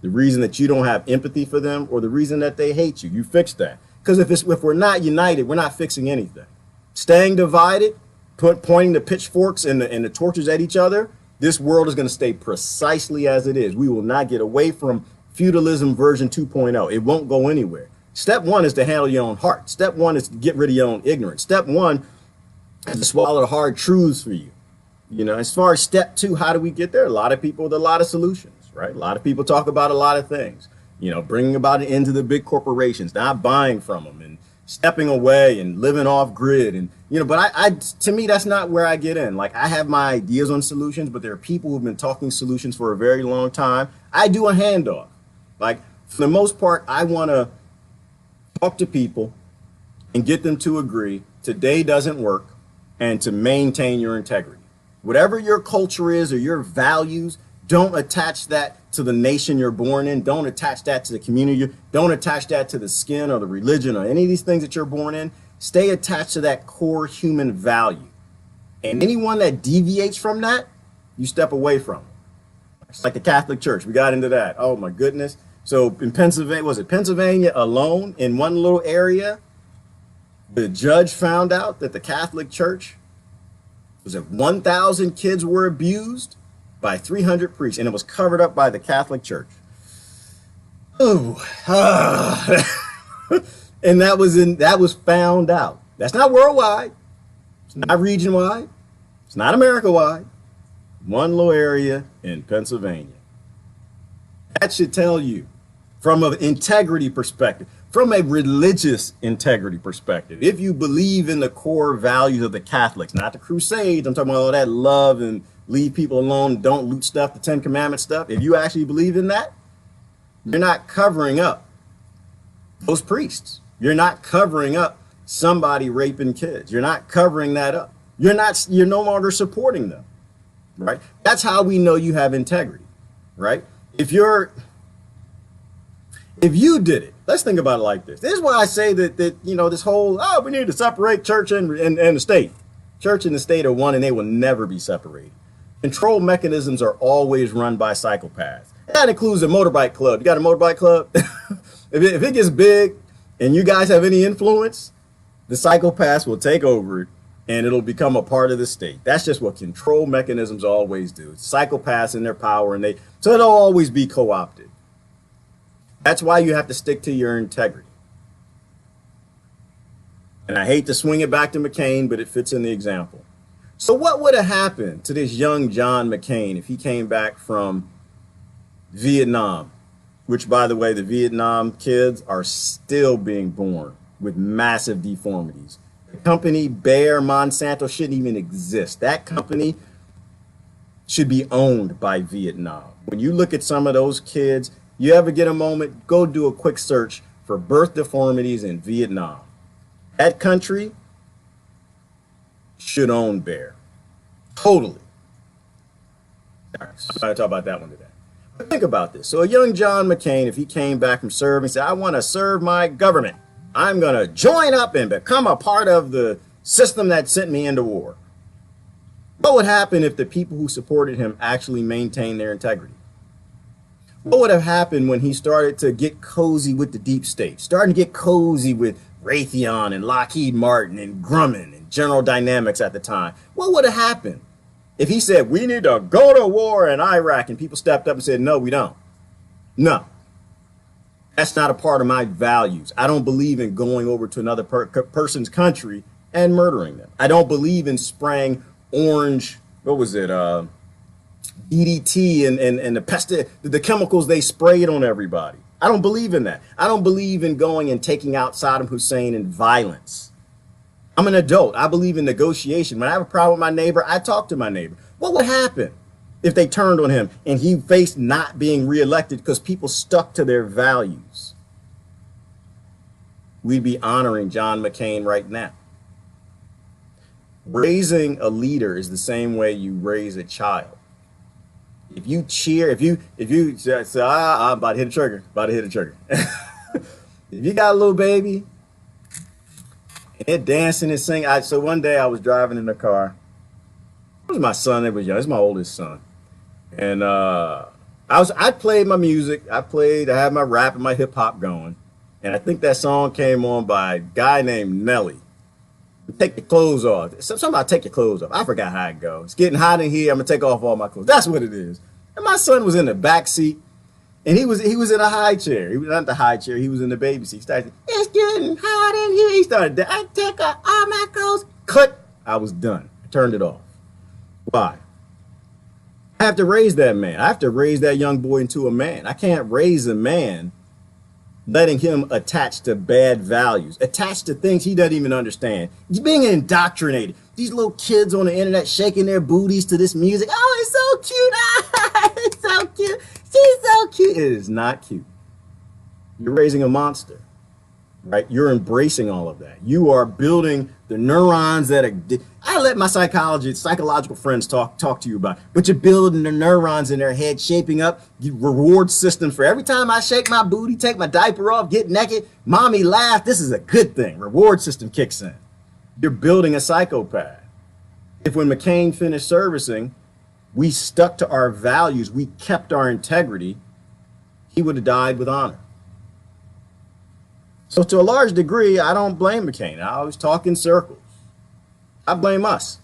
The reason that you don't have empathy for them or the reason that they hate you, you fix that. Because if we're not united, we're not fixing anything. Staying divided, pointing the pitchforks and the torches at each other, this world is going to stay precisely as it is. We will not get away from feudalism version 2.0. It won't go anywhere. Step one is to handle your own heart. Step one is to get rid of your own ignorance. Step one is to swallow the hard truths for you. You know, as far as step two, how do we get there? A lot of people with a lot of solutions, right? A lot of people talk about a lot of things, you know, bringing about an end to the big corporations, not buying from them and stepping away and living off grid. And, you know, but to me, that's not where I get in. Like, I have my ideas on solutions, but there are people who've been talking solutions for a very long time. I do a handoff. Like, for the most part, I want to talk to people and get them to agree today doesn't work and to maintain your integrity. Whatever your culture is or your values, don't attach that to the nation you're born in. Don't attach that to the community. Don't attach that to the skin or the religion or any of these things that you're born in. Stay attached to that core human value. And anyone that deviates from that, you step away from. It's like the Catholic Church. We got into that. Oh, my goodness. So in Pennsylvania, was it Pennsylvania alone in one little area? The judge found out that the Catholic Church was that 1,000 kids were abused by 300 priests, and it was covered up by the Catholic Church. Oh, and that was found out. That's not worldwide. It's not region-wide. It's not America-wide. One little area in Pennsylvania. That should tell you, from an integrity perspective, from a religious integrity perspective, if you believe in the core values of the Catholics, not the Crusades, I'm talking about all that love and leave people alone, don't loot stuff, the Ten Commandments stuff. If you actually believe in that, you're not covering up those priests. You're not covering up somebody raping kids. You're not covering that up. You're no longer supporting them, right? That's how we know you have integrity, right? If you did it, let's think about it like this. This is why I say that you know, this whole, we need to separate church and the state. Church and the state are one and they will never be separated. Control mechanisms are always run by psychopaths. That includes a motorbike club. You got a motorbike club? If it gets big and you guys have any influence, the psychopaths will take over it and it'll become a part of the state. That's just what control mechanisms always do. It's psychopaths in their power, and so it'll always be co-opted. That's why you have to stick to your integrity. And I hate to swing it back to McCain, but it fits in the example. So what would have happened to this young John McCain if he came back from Vietnam, which, by the way, the Vietnam kids are still being born with massive deformities. The company Bayer Monsanto shouldn't even exist. That company should be owned by Vietnam. When you look at some of those kids, you ever get a moment, go do a quick search for birth deformities in Vietnam. That country should own Bayer. Totally. All right, so I'm going to talk about that one today. But think about this. So a young John McCain, if he came back from serving, said, I want to serve my government. I'm going to join up and become a part of the system that sent me into war. What would happen if the people who supported him actually maintained their integrity? What would have happened when he started to get cozy with the deep state, starting to get cozy with Raytheon and Lockheed Martin and Grumman and General Dynamics at the time. What would have happened if he said, we need to go to war in Iraq, and people stepped up and said, no, we don't. No. That's not a part of my values. I don't believe in going over to another person's country and murdering them. I don't believe in spraying orange, what was it, DDT and the chemicals they sprayed on everybody. I don't believe in that. I don't believe in going and taking out Saddam Hussein in violence. I'm an adult. I believe in negotiation. When I have a problem with my neighbor, I talk to my neighbor. What would happen if they turned on him and he faced not being reelected because people stuck to their values? We'd be honoring John McCain right now. Raising a leader is the same way you raise a child. If you cheer, if you say, I'm about to hit a trigger, if you got a little baby and they're dancing and singing. So one day I was driving in the car. It was my son that was young. It's my oldest son. And I played my music. I had my rap and my hip hop going. And I think that song came on by a guy named Nelly. Take your clothes off. Something about take your clothes off. I forgot how it goes. It's getting hot in here. I'm gonna take off all my clothes. That's what it is. And my son was in the back seat, and he was in a high chair. He was not the high chair. He was in the baby seat. He started, it's getting hot in here. He started, I take off all my clothes. Cut. I was done. I turned it off. Why? I have to raise that man. I have to raise that young boy into a man. I can't raise a man letting him attach to bad values, attached to things he doesn't even understand. He's being indoctrinated. These little kids on the internet shaking their booties to this music. Oh, it's so cute. Ah, it's so cute. She's so cute. It is not cute. You're raising a monster, right? You're embracing all of that. You are building the neurons that are, I let my psychological friends talk to you about it. But you're building the neurons in their head, shaping up reward systems for every time I shake my booty, take my diaper off, get naked, mommy laugh. This is a good thing. Reward system kicks in. You're building a psychopath. If when McCain finished servicing, we stuck to our values, we kept our integrity, he would have died with honor. So to a large degree, I don't blame McCain. I always talk in circles. I blame us.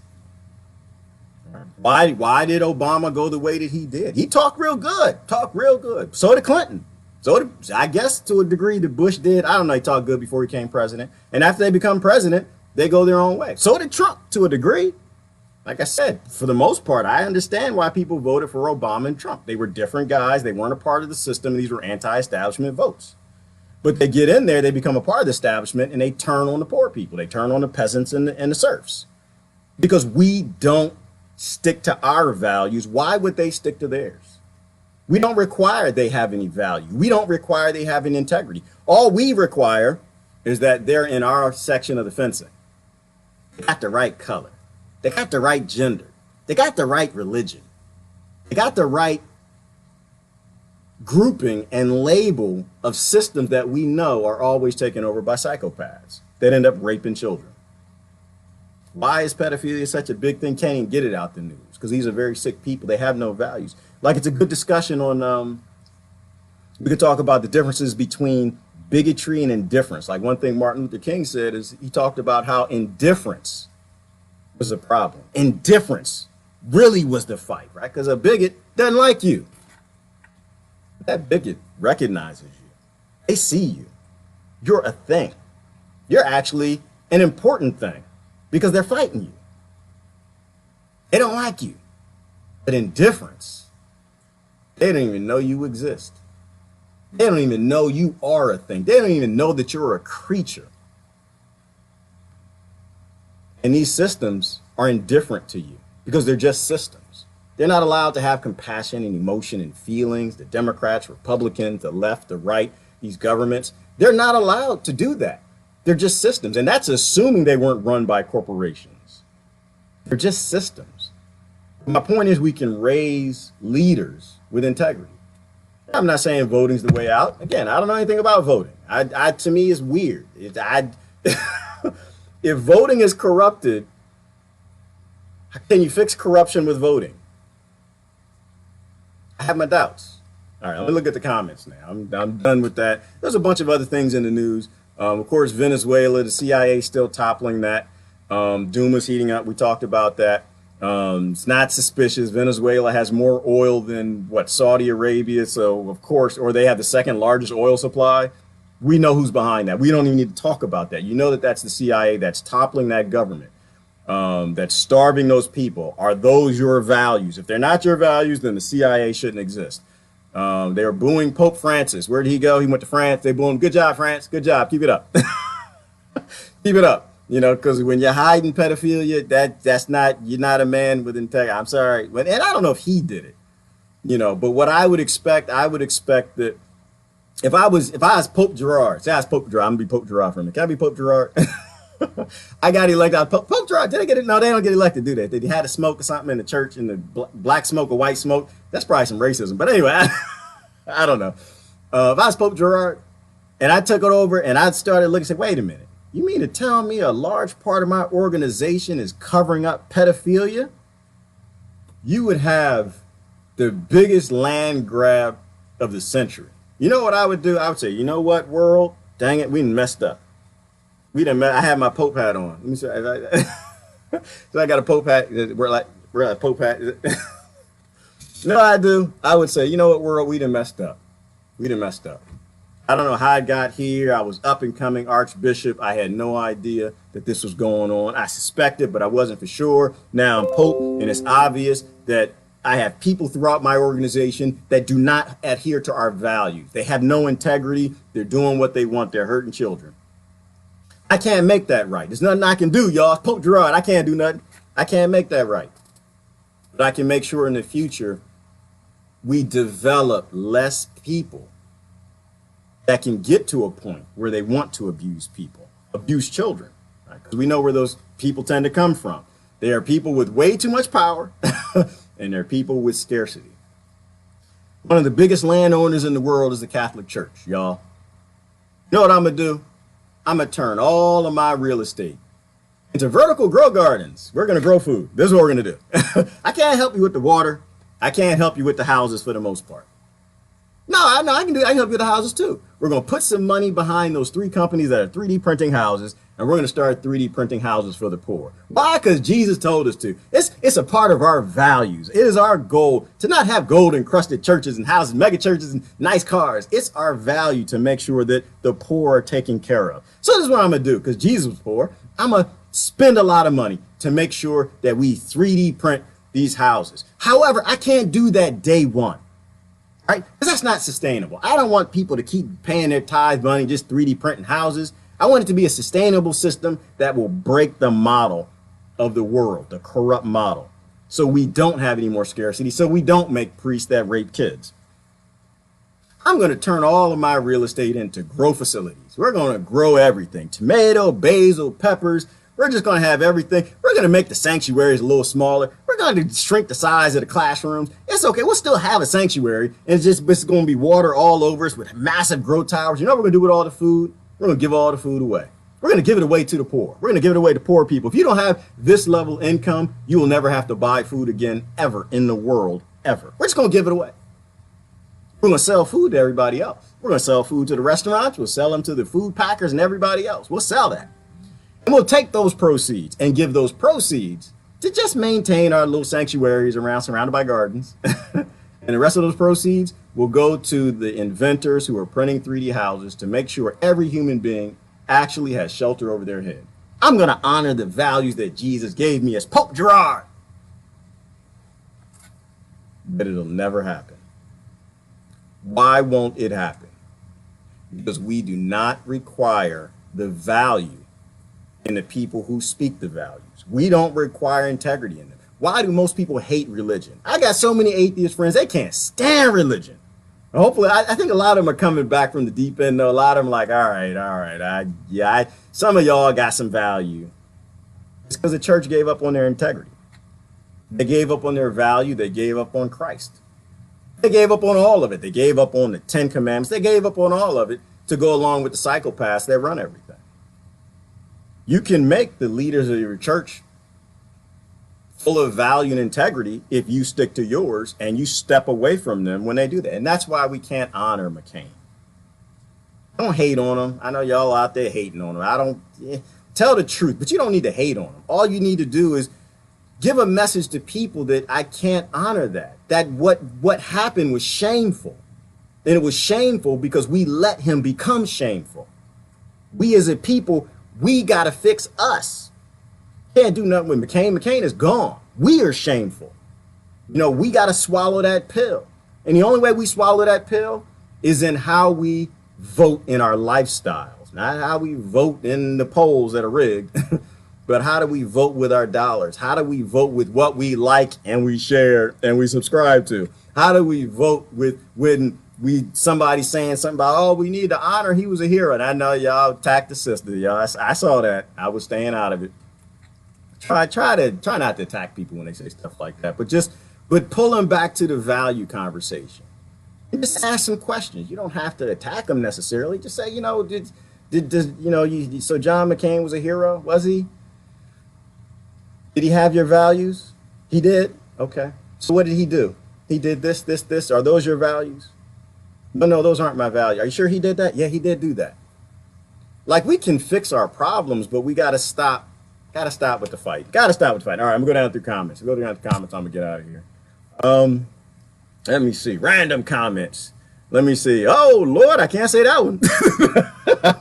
Why did Obama go the way that he did? He talked real good. So did Clinton. I guess to a degree that Bush did. I don't know, he talked good before he became president. And after they become president, they go their own way. So did Trump to a degree. Like I said, for the most part, I understand why people voted for Obama and Trump. They were different guys. They weren't a part of the system. These were anti-establishment votes. But they get in there, they become a part of the establishment, and they turn on the poor people. They turn on the peasants and the serfs. Because we don't stick to our values. Why would they stick to theirs? We don't require they have any value. We don't require they have any integrity. All we require is that they're in our section of the fencing. They got the right color. They got the right gender. They got the right religion. They got the right grouping and label of systems that we know are always taken over by psychopaths that end up raping children. Why is pedophilia such a big thing? Can't even get it out the news because these are very sick people. They have no values. Like, it's a good discussion on, we could talk about the differences between bigotry and indifference. Like, one thing Martin Luther King said is he talked about how indifference was a problem. Indifference really was the fight, right? Because a bigot doesn't like you. That bigot recognizes you. They see you. You're a thing. You're actually an important thing because they're fighting you. They don't like you. But indifference, they don't even know you exist. They don't even know you are a thing. They don't even know that you're a creature. And these systems are indifferent to you because they're just systems. They're not allowed to have compassion and emotion and feelings. The Democrats, Republicans, the left, the right, these governments, they're not allowed to do that. They're just systems. And that's assuming they weren't run by corporations. They're just systems. My point is we can raise leaders with integrity. I'm not saying voting's the way out. Again, I don't know anything about voting. To me, it's weird. If voting is corrupted, can you fix corruption with voting? I have my doubts. All right, let me look at the comments now. I'm done with that. There's a bunch of other things in the news. Of course, Venezuela, the CIA is still toppling that. Doom is heating up. We talked about that. It's not suspicious. Venezuela has more oil than what, Saudi Arabia. So of course, or they have the second largest oil supply. We know who's behind that. We don't even need to talk about that. You know that that's the CIA that's toppling that government, that's starving those people. Are those your values? If they're not your values, then the CIA shouldn't exist. They were booing Pope Francis. Where did he go? He went to France. They booed him. Good job, France. Good job. Keep it up. Keep it up. You know, because when you're hiding pedophilia, that's not, you're not a man with integrity. I'm sorry. And I don't know if he did it, you know, but what I would expect that if I was Pope Gerard, say I was Pope Gerard, I'm gonna be Pope Gerard for a minute. Can I be Pope Gerard? I got elected. Pope Gerard, did I get it? No, they don't get elected, do they? They had a smoke or something in the church, in the black smoke or white smoke. That's probably some racism. But anyway, I don't know. If I was Pope Gerard and I took it over and I started looking and said, wait a minute. You mean to tell me a large part of my organization is covering up pedophilia? You would have the biggest land grab of the century. You know what I would do? I would say, you know what, world? Dang it, we messed up. I had my Pope hat on. Let me see. So I got a Pope hat. We're like Pope hat. You know what I do? I would say, you know what, world? We done messed up. We done messed up. I don't know how I got here. I was up and coming Archbishop. I had no idea that this was going on. I suspected, but I wasn't for sure. Now I'm Pope, and it's obvious that I have people throughout my organization that do not adhere to our values. They have no integrity. They're doing what they want. They're hurting children. I can't make that right. There's nothing I can do, y'all. Pope Gerard, I can't do nothing. I can't make that right. But I can make sure in the future we develop less people that can get to a point where they want to abuse people, abuse children, right? Because we know where those people tend to come from. They are people with way too much power and they're people with scarcity. One of the biggest landowners in the world is the Catholic Church, y'all. You know what I'm gonna do? I'm gonna turn all of my real estate into vertical grow gardens. We're gonna grow food. This is what we're gonna do. I can't help you with the water. I can't help you with the houses for the most part. No, I can help you with the houses too. We're going to put some money behind those 3 companies that are 3D printing houses, and we're going to start 3D printing houses for the poor. Why? Because Jesus told us to. It's a part of our values. It is our goal to not have gold encrusted churches and houses, mega churches and nice cars. It's our value to make sure that the poor are taken care of. So this is what I'm going to do, because Jesus was poor. I'm going to spend a lot of money to make sure that we 3D print these houses. However, I can't do that day one. Right? Because that's not sustainable. I don't want people to keep paying their tithe money, just 3D printing houses. I want it to be a sustainable system that will break the model of the world, the corrupt model. So we don't have any more scarcity. So we don't make priests that rape kids. I'm going to turn all of my real estate into grow facilities. We're going to grow everything. Tomato, basil, peppers. We're just going to have everything. We're going to make the sanctuaries a little smaller. We're going to shrink the size of the classrooms. It's okay. We'll still have a sanctuary. And it's going to be water all over us with massive grow towers. You know what we're going to do with all the food? We're going to give all the food away. We're going to give it away to the poor. We're going to give it away to poor people. If you don't have this level income, you will never have to buy food again, ever in the world, ever. We're just going to give it away. We're going to sell food to everybody else. We're going to sell food to the restaurants. We'll sell them to the food packers and everybody else. We'll sell that. And we'll take those proceeds and give those proceeds to just maintain our little sanctuaries surrounded by gardens. And the rest of those proceeds will go to the inventors who are printing 3D houses to make sure every human being actually has shelter over their head. I'm going to honor the values that Jesus gave me as Pope Gerard. But it'll never happen. Why won't it happen? Because we do not require the value in the people who speak the values. We don't require integrity in them. Why do most people hate religion? I got so many atheist friends, they can't stand religion. And hopefully, I think a lot of them are coming back from the deep end, though. A lot of them are like, all right. Some of y'all got some value. It's because the church gave up on their integrity. They gave up on their value. They gave up on Christ. They gave up on all of it. They gave up on the 10 Commandments. They gave up on all of it to go along with the psychopaths that run everything. You can make the leaders of your church full of value and integrity if you stick to yours and you step away from them when they do that. And that's why we can't honor Mccain. Don't hate on them. I know y'all out there hating on them. I don't tell the truth, but you don't need to hate on them. All you need to do is give a message to people that I can't honor that. That what happened was shameful. And it was shameful because we let him become shameful. We as a people, we got to fix us. Can't do nothing with McCain. McCain is gone. We are shameful. You know, we got to swallow that pill. And the only way we swallow that pill is in how we vote in our lifestyles, not how we vote in the polls that are rigged, but how do we vote with our dollars? How do we vote with what we like and we share and we subscribe to? How do we vote with when somebody saying something about, oh, we need to honor, he was a hero? And I know y'all attacked the sister, y'all. I saw that. I was staying out of it. Try not to attack people when they say stuff like that, but pull them back to the value conversation. And just ask some questions. You don't have to attack them necessarily. Just say, you know, so John McCain was a hero, was he? Did he have your values? He did? Okay. So what did he do? He did this, this, this. Are those your values? No, those aren't my values. Are you sure he did that? Yeah, he did do that. Like, we can fix our problems, but we got to stop. Got to stop with the fight. Got to stop with the fight. All right, I'm going to go down through comments. I'm going to go down through comments. I'm going to get out of here. Let me see. Random comments. Let me see. Oh, Lord, I can't say that one.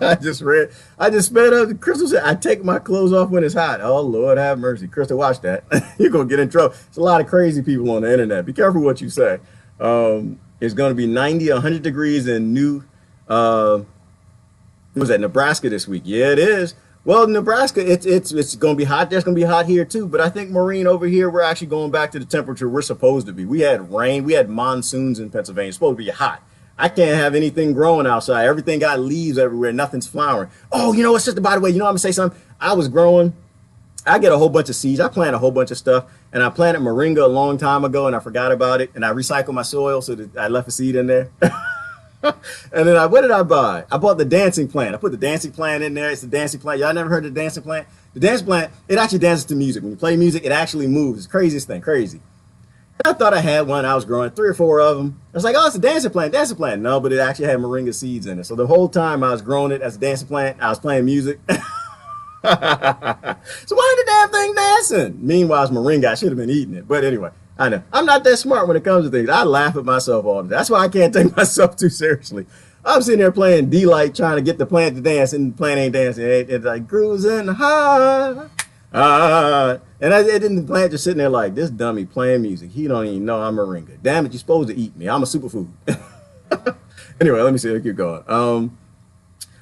I just sped up. Crystal said, I take my clothes off when it's hot. Oh, Lord, have mercy. Crystal, watch that. You're going to get in trouble. There's a lot of crazy people on the internet. Be careful what you say. It's going to be 90, 100 degrees in Nebraska this week. Yeah, it is. Well, Nebraska, it's going to be hot. There's going to be hot here too. But I think, Maureen, over here, we're actually going back to the temperature we're supposed to be. We had rain. We had monsoons in Pennsylvania. It's supposed to be hot. I can't have anything growing outside. Everything got leaves everywhere. Nothing's flowering. Oh, you know what, sister, by the way, you know, I'm going to say something. I was growing. I get a whole bunch of seeds. I plant a whole bunch of stuff. And I planted moringa a long time ago, and I forgot about it. And I recycled my soil, so that I left a seed in there. And then what did I buy? I bought the dancing plant. I put the dancing plant in there. It's the dancing plant. Y'all never heard of the dancing plant? The dancing plant, it actually dances to music. When you play music, it actually moves. It's the craziest thing, crazy. And I thought I had one. I was growing 3 or 4 of them. I was like, oh, it's a dancing plant. No, but it actually had moringa seeds in it. So the whole time I was growing it as a dancing plant, I was playing music. So why the damn thing dancing? Meanwhile, it's moringa. I should have been eating it. But anyway, I know. I'm not that smart when it comes to things. I laugh at myself all the time. That's why I can't take myself too seriously. I'm sitting there playing D-Light, trying to get the plant to dance, and the plant ain't dancing. It's like cruising high. And the plant just sitting there like, this dummy playing music. He don't even know I'm moringa. Damn it, you're supposed to eat me. I'm a superfood. Anyway, let me see. Let's keep going.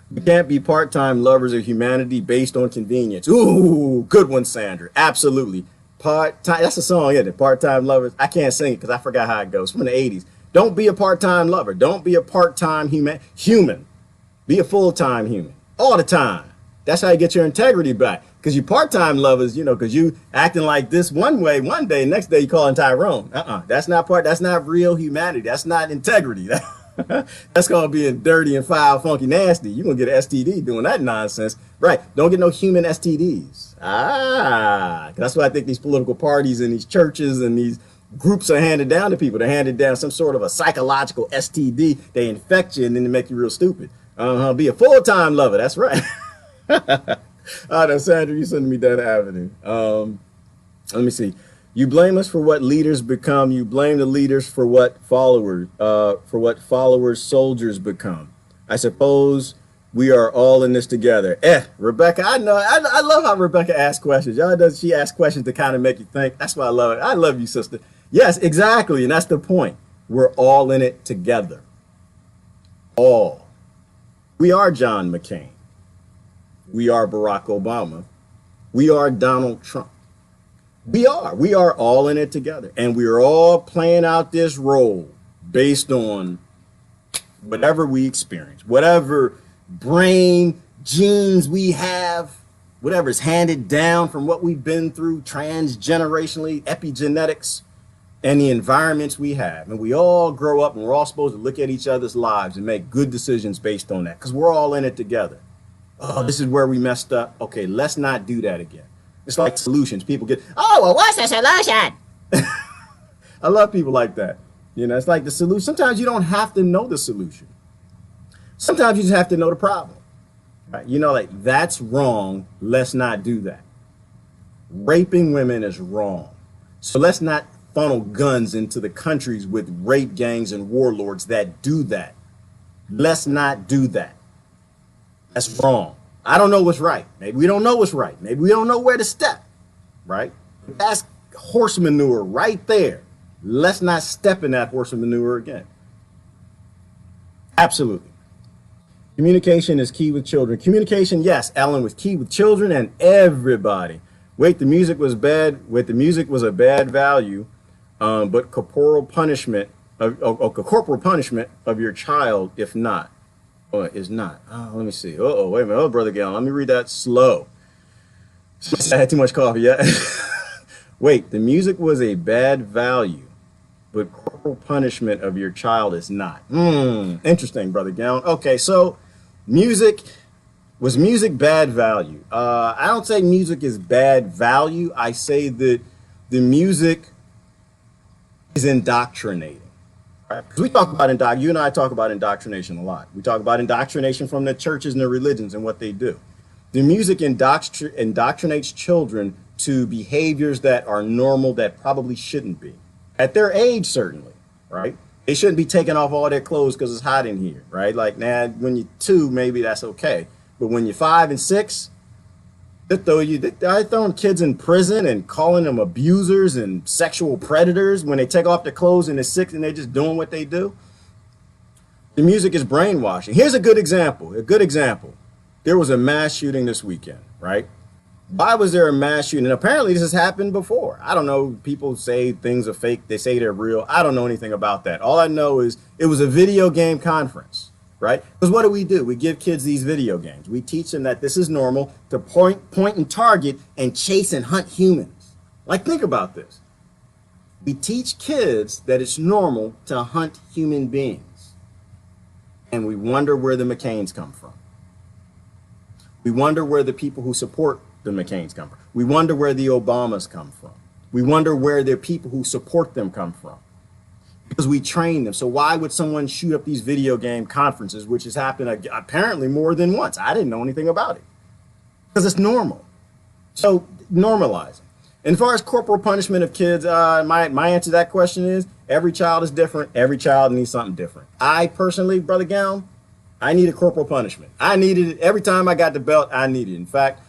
We can't be part-time lovers of humanity based on convenience. Ooh, good one, Sandra. Absolutely. Part-time, that's a song, isn't it? Part-time lovers. I can't sing it because I forgot how it goes. From the 80s. Don't be a part-time lover. Don't be a part-time human. Be a full-time human. All the time. That's how you get your integrity back. Because you part-time lovers, you know, because you acting like this one way one day, next day you calling Tyrone. That's not real humanity. That's not integrity. That's going to be dirty and foul, funky, nasty. You're going to get an STD doing that nonsense. Right. Don't get no human STDs. That's why I think these political parties and these churches and these groups are handed down to people. They're handed down some sort of a psychological STD. They infect you and then they make you real stupid. Be a full-time lover. That's right. No, Sandra, you sending me down the avenue. Let me see. You blame us for what leaders become. You blame the leaders for what followers soldiers become. I suppose we are all in this together. Rebecca, I know. I love how Rebecca asks questions. She asks questions to kind of make you think. That's why I love it. I love you, sister. Yes, exactly. And that's the point. We're all in it together. All. We are John McCain. We are Barack Obama. We are Donald Trump. We are all in it together. And we are all playing out this role based on whatever we experience, whatever brain genes we have, whatever's handed down from what we've been through transgenerationally, epigenetics, and the environments we have. And we all grow up and we're all supposed to look at each other's lives and make good decisions based on that because we're all in it together. Oh, this is where we messed up. Okay, let's not do that again. It's like solutions. People get, oh, well, what's the solution? I love people like that. You know, it's like the solution. Sometimes you don't have to know the solution. Sometimes you just have to know the problem. Right? You know, like, that's wrong. Let's not do that. Raping women is wrong. So let's not funnel guns into the countries with rape gangs and warlords that do that. Let's not do that. That's wrong. I don't know what's right. Maybe we don't know what's right. Maybe we don't know where to step, right? That's horse manure right there. Let's not step in that horse manure again. Absolutely. Communication is key with children. Communication, yes, Ellen, was key with children and everybody. Wait, the music was bad. Wait, the music was a bad value, but corporal punishment of your child, if not, is not. Oh, let me see. Oh, wait a minute. Oh, Brother Gallon, let me read that slow. I had too much coffee. Yeah. Wait, the music was a bad value, but corporal punishment of your child is not. Interesting, Brother Gallon. Okay, so was music bad value? I don't say music is bad value. I say that the music is indoctrinating. Right? Because we talk about you and I talk about indoctrination a lot. We talk about indoctrination from the churches and the religions and what they do. The music indoctrinates children to behaviors that are normal, that probably shouldn't be. At their age, certainly, right? They shouldn't be taking off all their clothes because it's hot in here, right? Like, nah, when you're 2, maybe that's okay. But when you're 5 and 6, they're throwing kids in prison and calling them abusers and sexual predators when they take off their clothes and they're 6 and they're just doing what they do. The music is brainwashing. Here's a good example. There was a mass shooting this weekend, right? Why was there a mass shooting? And apparently this has happened before. I don't know. People say things are fake. They say they're real. I don't know anything about that. All I know is it was a video game conference, right? Because what do? We give kids these video games. We teach them that this is normal to point and target and chase and hunt humans. Like, think about this. We teach kids that it's normal to hunt human beings. And we wonder where the Mccains come from. We wonder where the people who support the McCains come from. We wonder where the Obamas come from. We wonder where the people who support them come from. Because we train them. So why would someone shoot up these video game conferences, which has happened apparently more than once? I didn't know anything about it. Because it's normal. So normalizing. And as far as corporal punishment of kids, my answer to that question is every child is different. Every child needs something different. I personally, Brother Gown, I needed corporal punishment. I needed it. Every time I got the belt, I needed it. In fact,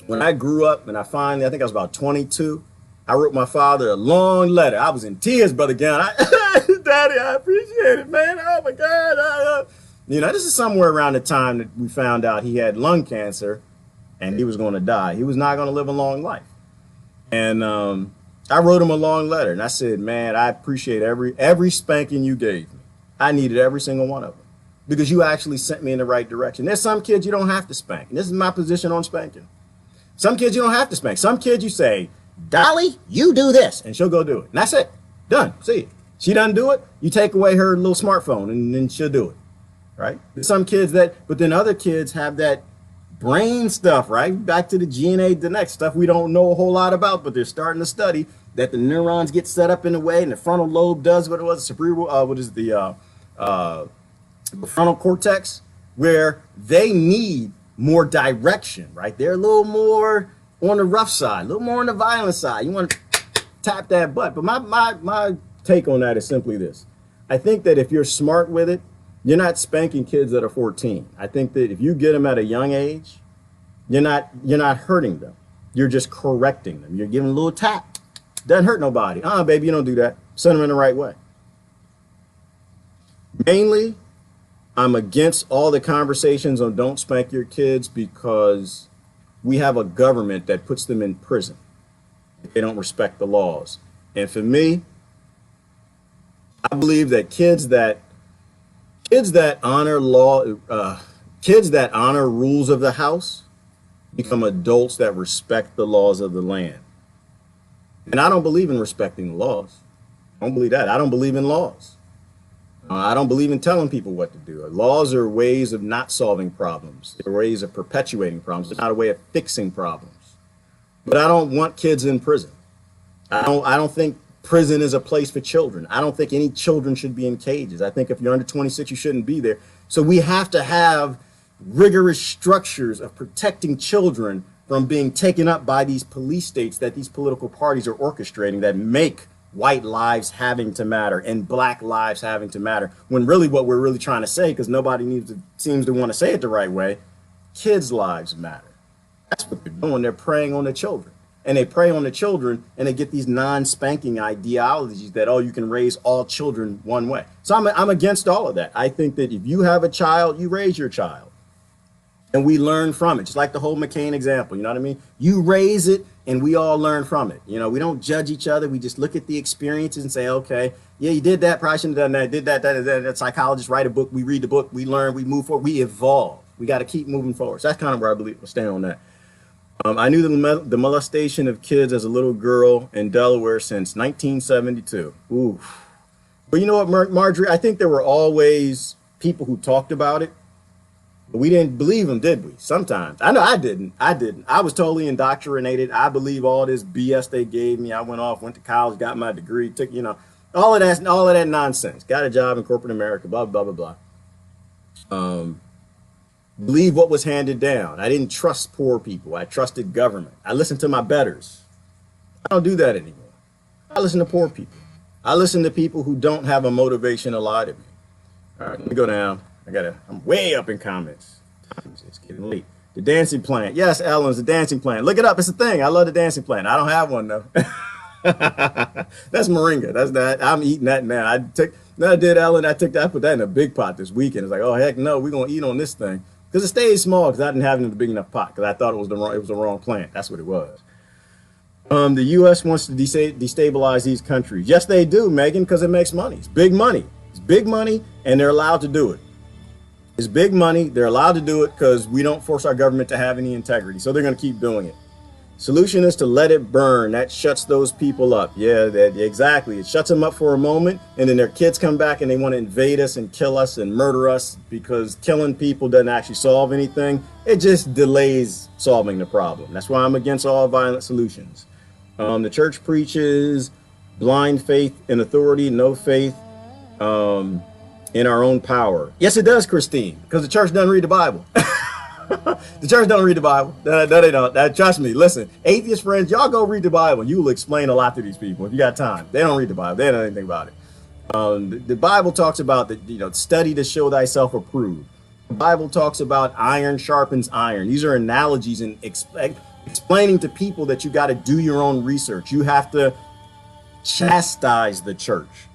when I grew up and I think I was about 22, I wrote my father a long letter. I was in tears, Brother Gown. Daddy, I appreciate it, man. Oh, my God. This is somewhere around the time that we found out he had lung cancer and he was going to die. He was not going to live a long life. And I wrote him a long letter. And I said, man, I appreciate every spanking you gave me. I needed every single one of them because you actually sent me in the right direction. There's some kids you don't have to spank. And this is my position on spanking. Some kids you don't have to spank. Some kids you say, Dolly, you do this, and she'll go do it. And that's it. Done. See it. She doesn't do it, you take away her little smartphone, and then she'll do it. Right? There's some kids but then other kids have that brain stuff, right? Back to the GNA, the next stuff we don't know a whole lot about, but they're starting to study that the neurons get set up in a way, and the frontal lobe does what it was, the frontal cortex, where they need more direction, right? They're a little more on the rough side, a little more on the violent side. You want to tap that butt. But my take on that is simply this. I think that if you're smart with it, you're not spanking kids that are 14. I think that if you get them at a young age, you're not hurting them. You're just correcting them. You're giving a little tap. Doesn't hurt nobody. Baby, you don't do that. Send them in the right way. Mainly, I'm against all the conversations on don't spank your kids because we have a government that puts them in prison if they don't respect the laws. And for me, I believe that kids that honor kids that honor rules of the house become adults that respect the laws of the land. And I don't believe in respecting the laws. I don't believe that. I don't believe in laws. I don't believe in telling people what to do. Laws are ways of not solving problems. They're ways of perpetuating problems. It's not a way of fixing problems. But I don't want kids in prison. I don't think prison is a place for children. I don't think any children should be in cages. I think if you're under 26, you shouldn't be there. So we have to have rigorous structures of protecting children from being taken up by these police states that these political parties are orchestrating that make white lives having to matter and black lives having to matter, when really what we're really trying to say, because nobody seems to want to say it the right way, kids' lives matter. That's what they're doing. They're preying on the children. And they prey on the children, and they get these non-spanking ideologies that, oh, you can raise all children one way. So I'm against all of that. I think that if you have a child, you raise your child. And we learn from it, just like the whole Mccain example, you know what I mean? You raise it, and we all learn from it. You know, we don't judge each other. We just look at the experiences and say, okay, yeah, you did that, probably shouldn't have done that, did that. Psychologists write a book, we read the book, we learn, we move forward, we evolve. We got to keep moving forward. So that's kind of where I believe we'll stand on that. I knew the molestation of kids as a little girl in Delaware since 1972. Ooh. But you know what, Marjorie? I think there were always people who talked about it, but we didn't believe them, did we? Sometimes. I know I didn't. I was totally indoctrinated. I believe all this BS they gave me. I went off, went to college, got my degree, took, you know, all of that nonsense. Got a job in corporate America, blah, blah, blah, blah. Believe what was handed down. I didn't trust poor people. I trusted government. I listened to my betters. I don't do that anymore. I listen to poor people. I listen to people who don't have a motivation to lie to me. All right, let me go down. I'm way up in comments. It's getting late. The dancing plant. Yes, Ellen's the dancing plant. Look it up. It's a thing. I love the dancing plant. I don't have one though. That's moringa. That's that. I'm eating that now. I did, Ellen. I put that in a big pot this weekend. It's like, oh heck no, we're gonna eat on this thing. Because it stayed small because I didn't have it in a big enough pot because I thought it was the wrong plant. That's what it was. The U.S. wants to destabilize these countries. Yes, they do, Megan, because it makes money. It's big money. It's big money, and they're allowed to do it. It's big money. They're allowed to do it because we don't force our government to have any integrity. So they're going to keep doing it. Solution is to let it burn. That shuts those people up. Yeah, exactly. It shuts them up for a moment, and then their kids come back and they want to invade us and kill us and murder us because killing people doesn't actually solve anything. It just delays solving the problem. That's why I'm against all violent solutions. The church preaches blind faith in authority, no faith in our own power. Yes, it does, Christine, because the church doesn't read the Bible. The church don't read the Bible. No, they don't. Trust me. Listen, atheist friends, y'all go read the Bible. You will explain a lot to these people if you got time. They don't read the Bible. They don't know anything about it. The Bible talks about study to show thyself approved. The Bible talks about iron sharpens iron. These are analogies and explaining to people that you got to do your own research. You have to chastise the church,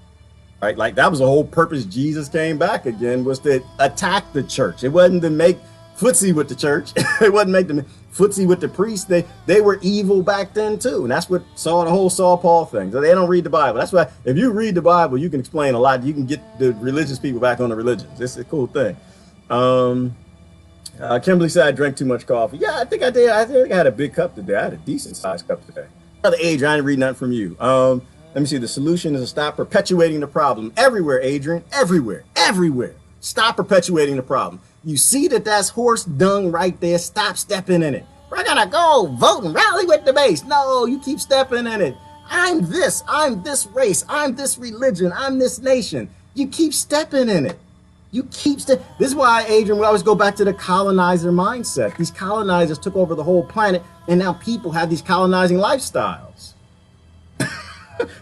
right? Like that was the whole purpose Jesus came back again, was to attack the church. It wasn't to make footsie with the church. It wasn't make them footsie with the priests. They were evil back then too. And that's what the whole Saul Paul thing. So they don't read the Bible. That's why if you read the Bible, you can explain a lot. You can get the religious people back on the religions. It's a cool thing. Kimberly said I drank too much coffee. Yeah, I think I did. I think I had a big cup today. I had a decent sized cup today. Brother Adrian, I didn't read nothing from you. Let me see. The solution is to stop perpetuating the problem. Everywhere, Adrian. Everywhere. Stop perpetuating the problem. You see that's horse dung right there. Stop stepping in it. We're gonna go vote and rally with the base. No, you keep stepping in it. I'm this race. I'm this religion. I'm this nation. You keep stepping in it. This is why, Adrian, we always go back to the colonizer mindset. These colonizers took over the whole planet, and now people have these colonizing lifestyles.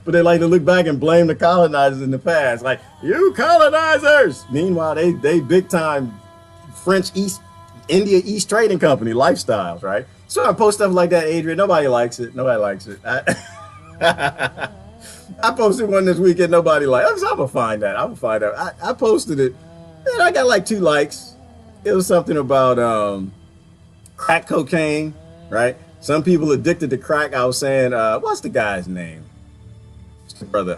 But they like to look back and blame the colonizers in the past, like, you colonizers. Meanwhile, they big time French India East Trading Company lifestyles, right? So I post stuff like that, Adrian. Nobody likes it. I posted one this weekend. Nobody liked it. I'm gonna find that. I posted it, and I got like 2 likes. It was something about crack cocaine, right? Some people addicted to crack. I was saying, what's the guy's name? Brother,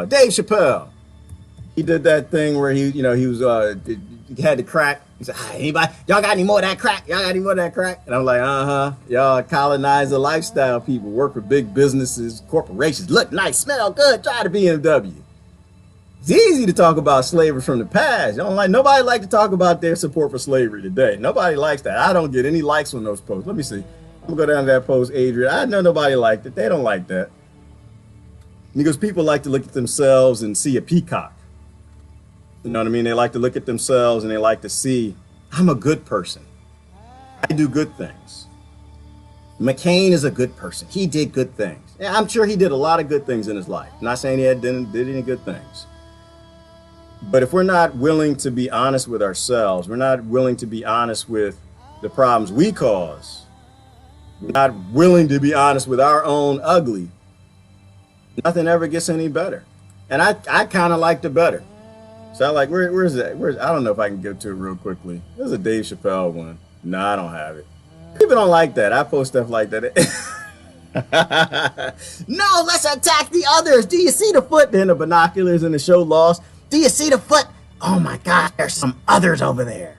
Dave Chappelle. He did that thing where he had the crack. He said, anybody, y'all got any more of that crack? And I'm like, y'all colonize the lifestyle people, work for big businesses, corporations, look nice, smell good, drive the BMW. It's easy to talk about slavery from the past. Nobody like to talk about their support for slavery today. Nobody likes that. I don't get any likes on those posts. Let me see. I'm gonna go down to that post, Adrian. I know nobody liked it. They don't like that. Because people like to look at themselves and see a peacock. You know what I mean? They like to look at themselves and they like to see, I'm a good person. I do good things. Mccain is a good person. He did good things. Yeah, I'm sure he did a lot of good things in his life. I'm not saying he did any good things. But if we're not willing to be honest with ourselves, we're not willing to be honest with the problems we cause, we're not willing to be honest with our own ugly, nothing ever gets any better. And I kind of like the better. So I like, where's that? I don't know if I can get to it real quickly. There's a Dave Chappelle one. No, I don't have it. People don't like that. I post stuff like that. No, let's attack the others. Do you see the foot? Then the binoculars and the show lost. Do you see the foot? Oh my God, there's some others over there.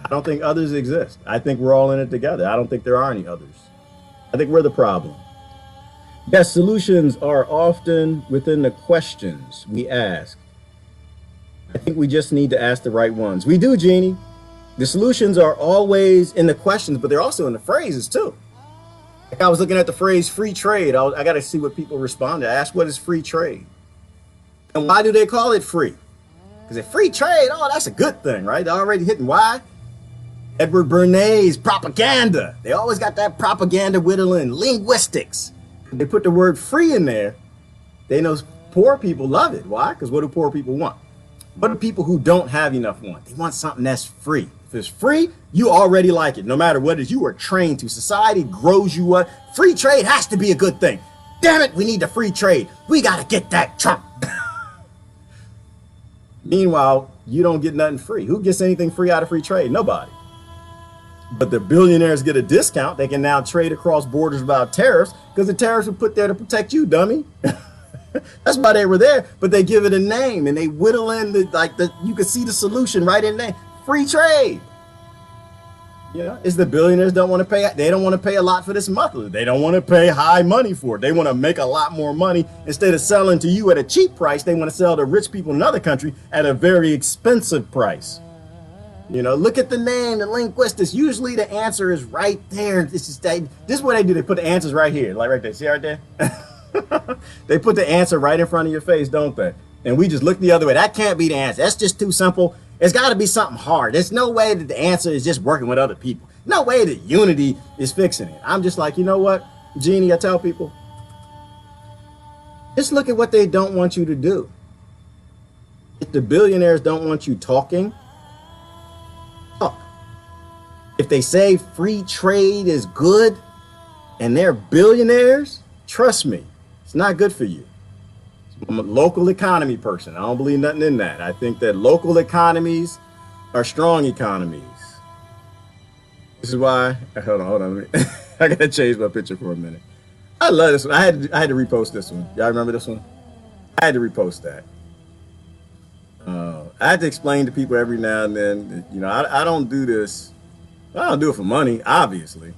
I don't think others exist. I think we're all in it together. I don't think there are any others. I think we're the problem. Yes, solutions are often within the questions we ask. I think we just need to ask the right ones. We do, Jeannie. The solutions are always in the questions, but they're also in the phrases too. Like I was looking at the phrase free trade. I got to see what people respond to. I asked, what is free trade? And why do they call it free? Because if free trade, oh, that's a good thing, right? They're already hitting why? Edward Bernays, propaganda. They always got that propaganda whittling, linguistics. They put the word free in there. They know poor people love it. Why? Because what do poor people want? What do people who don't have enough want? They want something that's free. If it's free, you already like it. No matter what it is, you are trained to. Society grows you up. Free trade has to be a good thing. Damn it, we need the free trade. We got to get that Trump. Meanwhile, you don't get nothing free. Who gets anything free out of free trade? Nobody. But the billionaires get a discount. They can now trade across borders without tariffs because the tariffs were put there to protect you, dummy. That's why they were there. But they give it a name and they whittle in you can see the solution right in there. Free trade. Yeah, it's the billionaires don't want to pay. They don't want to pay a lot for this monthly. They don't want to pay high money for it. They want to make a lot more money. Instead of selling to you at a cheap price, they want to sell to rich people in another country at a very expensive price. You know, look at the name, the linguistics. Usually the answer is right there. This is what they do. They put the answers right here, like right there. See right there? They put the answer right in front of your face, don't they? And we just look the other way. That can't be the answer. That's just too simple. It's got to be something hard. There's no way that the answer is just working with other people. No way that unity is fixing it. I'm just like, you know what, Jeannie, I tell people, just look at what they don't want you to do. If the billionaires don't want you talking, talk. If they say free trade is good and they're billionaires, trust me, it's not good for you. I'm a local economy person. I don't believe nothing in that. I think that local economies are strong economies. This is why, hold on. I gotta change my picture for a minute. I love this one. I had to repost this one. Y'all remember this one? I had to repost that. I had to explain to people every now and then that, you know, I don't do this. I don't do it for money, obviously.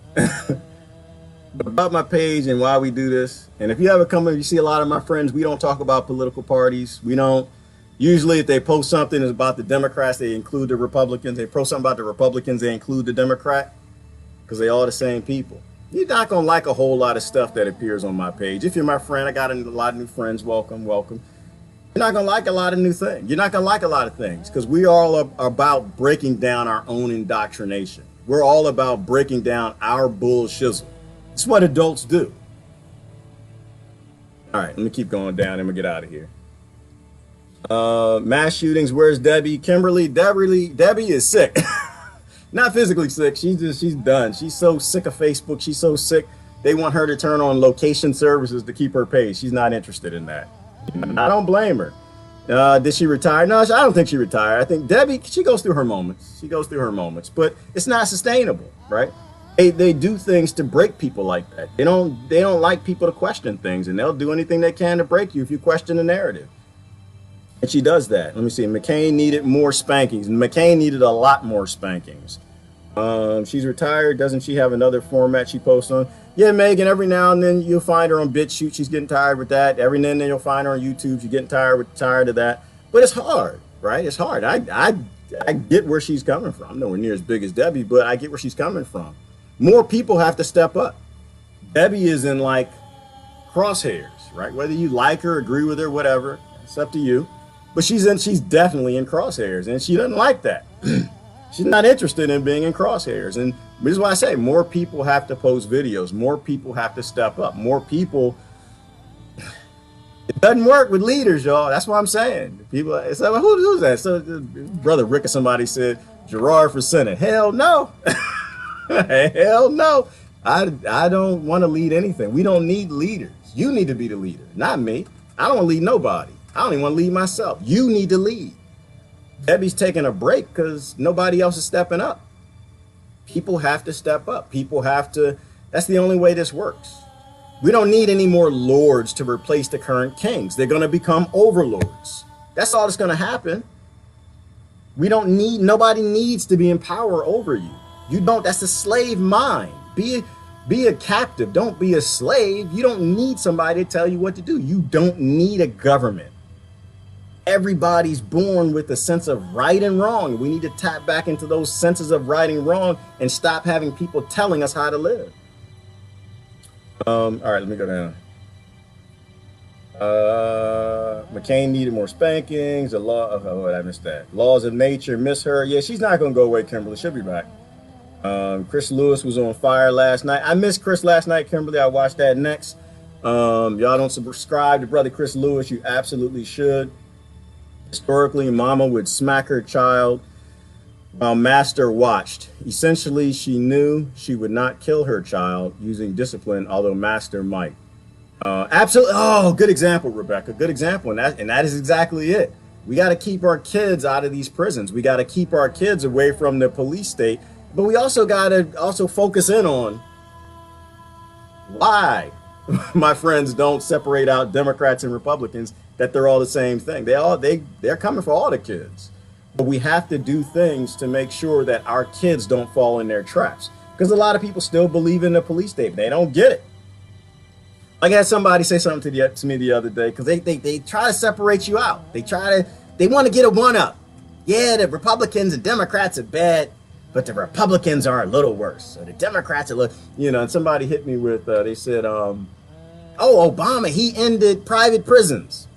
But about my page and why we do this. And if you ever come in, you see a lot of my friends, we don't talk about political parties. We don't. Usually if they post something that's about the Democrats, they include the Republicans. They post something about the Republicans, they include the Democrat, because they all the same people. You're not going to like a whole lot of stuff that appears on my page. If you're my friend, I got a lot of new friends. Welcome, welcome. You're not going to like a lot of new things. You're not going to like a lot of things because we are all about breaking down our own indoctrination. We're all about breaking down our bullshizzle. It's what adults do. All right, let me keep going down and we'll get out of here. Mass shootings, where's Debbie? Debbie is sick. Not physically sick, she's done. She's so sick of Facebook, she's so sick. They want her to turn on location services to keep her paid. She's not interested in that. I don't blame her. Did she retire? No, I don't think she retired. I think Debbie, she goes through her moments. But it's not sustainable, right? They do things to break people like that. They don't like people to question things, and they'll do anything they can to break you if you question the narrative. And she does that. Let me see. Mccain needed more spankings. Mccain needed a lot more spankings. She's retired. Doesn't she have another format she posts on? Yeah, Megan, every now and then you'll find her on BitChute. She's getting tired with that. Every now and then you'll find her on YouTube. She's getting tired of that. But it's hard, right? It's hard. I get where she's coming from. I'm nowhere near as big as Debbie, but I get where she's coming from. More people have to step up. Debbie is in like crosshairs, right? Whether you like her, agree with her, whatever, it's up to you. But she's definitely in crosshairs, and she doesn't like that. She's not interested in being in crosshairs. And this is why I say more people have to post videos. More people have to step up. More people. It doesn't work with leaders, y'all. That's what I'm saying. People, it's like, well, who's that? So, Brother Rick or somebody said, Gerard for Senate. Hell no. Hell no. I don't want to lead anything. We don't need leaders. You need to be the leader, not me. I don't want to lead nobody. I don't even want to lead myself. You need to lead. Debbie's taking a break because nobody else is stepping up. People have to step up. People have to. That's the only way this works. We don't need any more lords to replace the current kings. They're going to become overlords. That's all that's going to happen. Nobody needs to be in power over you. You don't, that's a slave mind. Be a captive. Don't be a slave. You don't need somebody to tell you what to do. You don't need a government. Everybody's born with a sense of right and wrong. We need to tap back into those senses of right and wrong and stop having people telling us how to live. All right, let me go down. Mccain needed more spankings. The law of, oh, I missed that. Laws of nature, miss her. Yeah, she's not going to go away, Kimberly. She'll be back. Chris Lewis was on fire last night. I missed Chris last night, Kimberly. I watched that next. Y'all don't subscribe to Brother Chris Lewis. You absolutely should. Historically, mama would smack her child while master watched. Essentially, she knew she would not kill her child using discipline, although master might. Absolutely. Oh, good example, Rebecca. Good example. And that is exactly it. We got to keep our kids out of these prisons. We got to keep our kids away from the police state. But we also got to focus in on why my friends don't separate out Democrats and Republicans, that they're all the same thing. They're coming for all the kids. But we have to do things to make sure that our kids don't fall in their traps. Because a lot of people still believe in the police state. They don't get it. Like I had somebody say something to me the other day, because they try to separate you out. They want to get a one-up. Yeah, the Republicans and Democrats are bad, but the Republicans are a little worse. So the Democrats are, and somebody hit me with, they said, oh, Obama, he ended private prisons.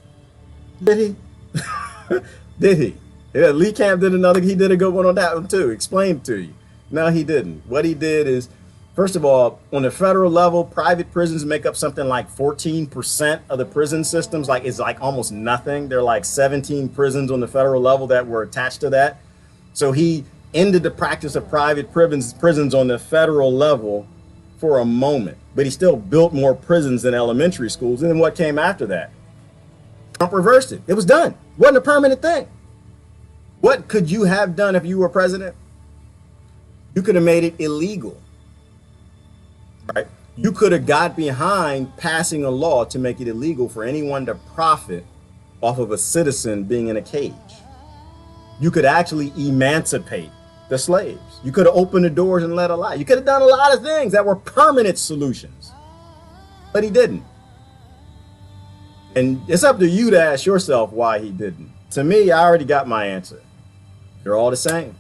Did he? Did he? Yeah, Lee Camp did he did a good one on that one too. Explained to you. No, he didn't. What he did is, first of all, on the federal level, private prisons make up something like 14% of the prison systems. It's like almost nothing. There are like 17 prisons on the federal level that were attached to that. So he ended the practice of private prisons on the federal level for a moment, but he still built more prisons than elementary schools. And then what came after that? Trump reversed it. It was done. It wasn't a permanent thing. What could you have done if you were president? You could have made it illegal, right? You could have got behind passing a law to make it illegal for anyone to profit off of a citizen being in a cage. You could actually emancipate the slaves. You could have opened the doors and let a lot. You could have done a lot of things that were permanent solutions, but he didn't. And it's up to you to ask yourself why he didn't. To me, I already got my answer. They're all the same.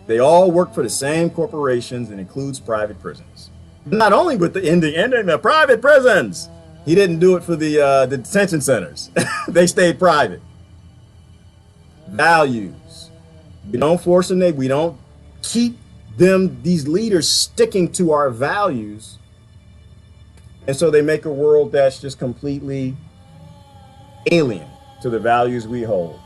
They all work for the same corporations, and includes private prisons. Not only with the ending the private prisons, he didn't do it for the detention centers. They stayed private. Values. We don't force them. We don't keep these leaders sticking to our values. And so they make a world that's just completely alien to the values we hold.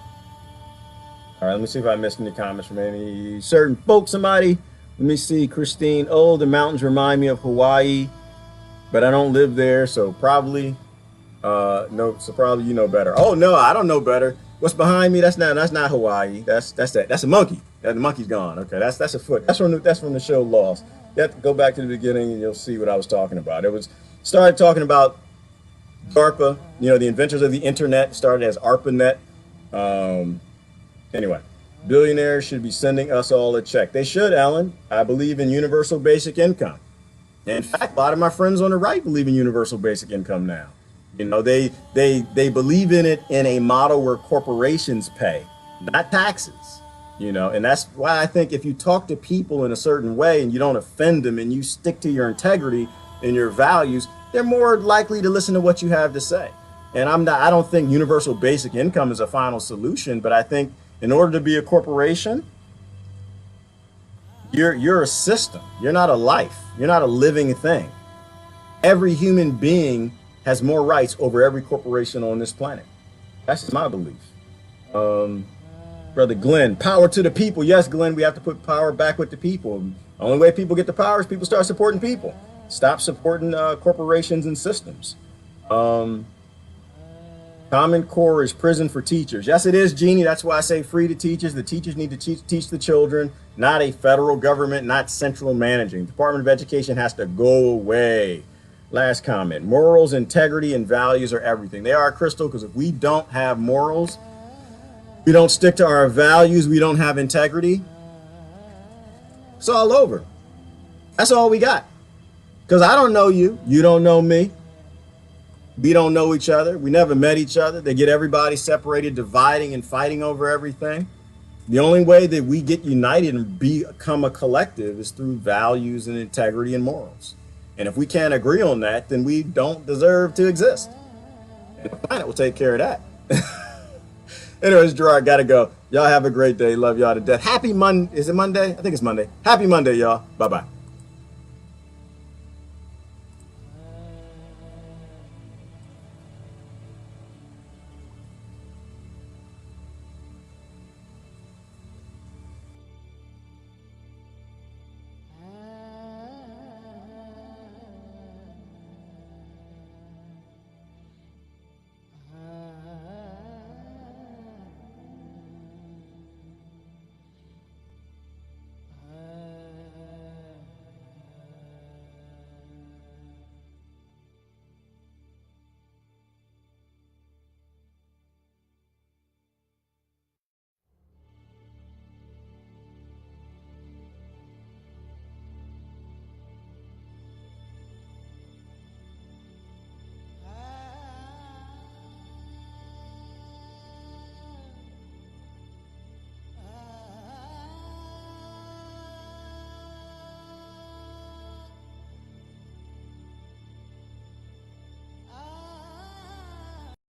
All right, let me see if I missed any comments from any certain folks. Somebody, let me see. Christine, oh, the mountains remind me of Hawaii, but I don't live there, so probably, no. So probably you know better. Oh no, I don't know better. What's behind me? That's not Hawaii. That's a monkey. The monkey's gone. Okay, that's a foot. That's from the show Lost. You have to go back to the beginning and you'll see what I was talking about. It was started talking about DARPA. The inventors of the internet started as ARPANET. Anyway, billionaires should be sending us all a check. They should, Alan. I believe in universal basic income. In fact, a lot of my friends on the right believe in universal basic income now. They believe in it in a model where corporations pay, not taxes. And that's why I think if you talk to people in a certain way and you don't offend them and you stick to your integrity and your values, they're more likely to listen to what you have to say. And I don't think universal basic income is a final solution, but I think in order to be a corporation, you're a system. You're not a life. You're not a living thing. Every human being has more rights over every corporation on this planet. That's just my belief. Brother Glenn, power to the people. Yes, Glenn, we have to put power back with the people. The only way people get the power is people start supporting people. Stop supporting corporations and systems. Common Core is prison for teachers. Yes, it is, Jeannie. That's why I say free to teachers. The teachers need to teach the children, not a federal government, not central managing. Department of Education has to go away. Last comment. Morals, integrity, and values are everything. They are, Crystal, because if we don't have morals, we don't stick to our values, we don't have integrity, it's all over. That's all we got. Because I don't know you. You don't know me. We don't know each other. We never met each other. They get everybody separated, dividing and fighting over everything. The only way that we get united and become a collective is through values and integrity and morals. And if we can't agree on that, then we don't deserve to exist. And the planet will take care of that. Anyways, Gerard, gotta go. Y'all have a great day. Love y'all to death. Happy Monday. Is it Monday? I think it's Monday. Happy Monday, y'all. Bye-bye.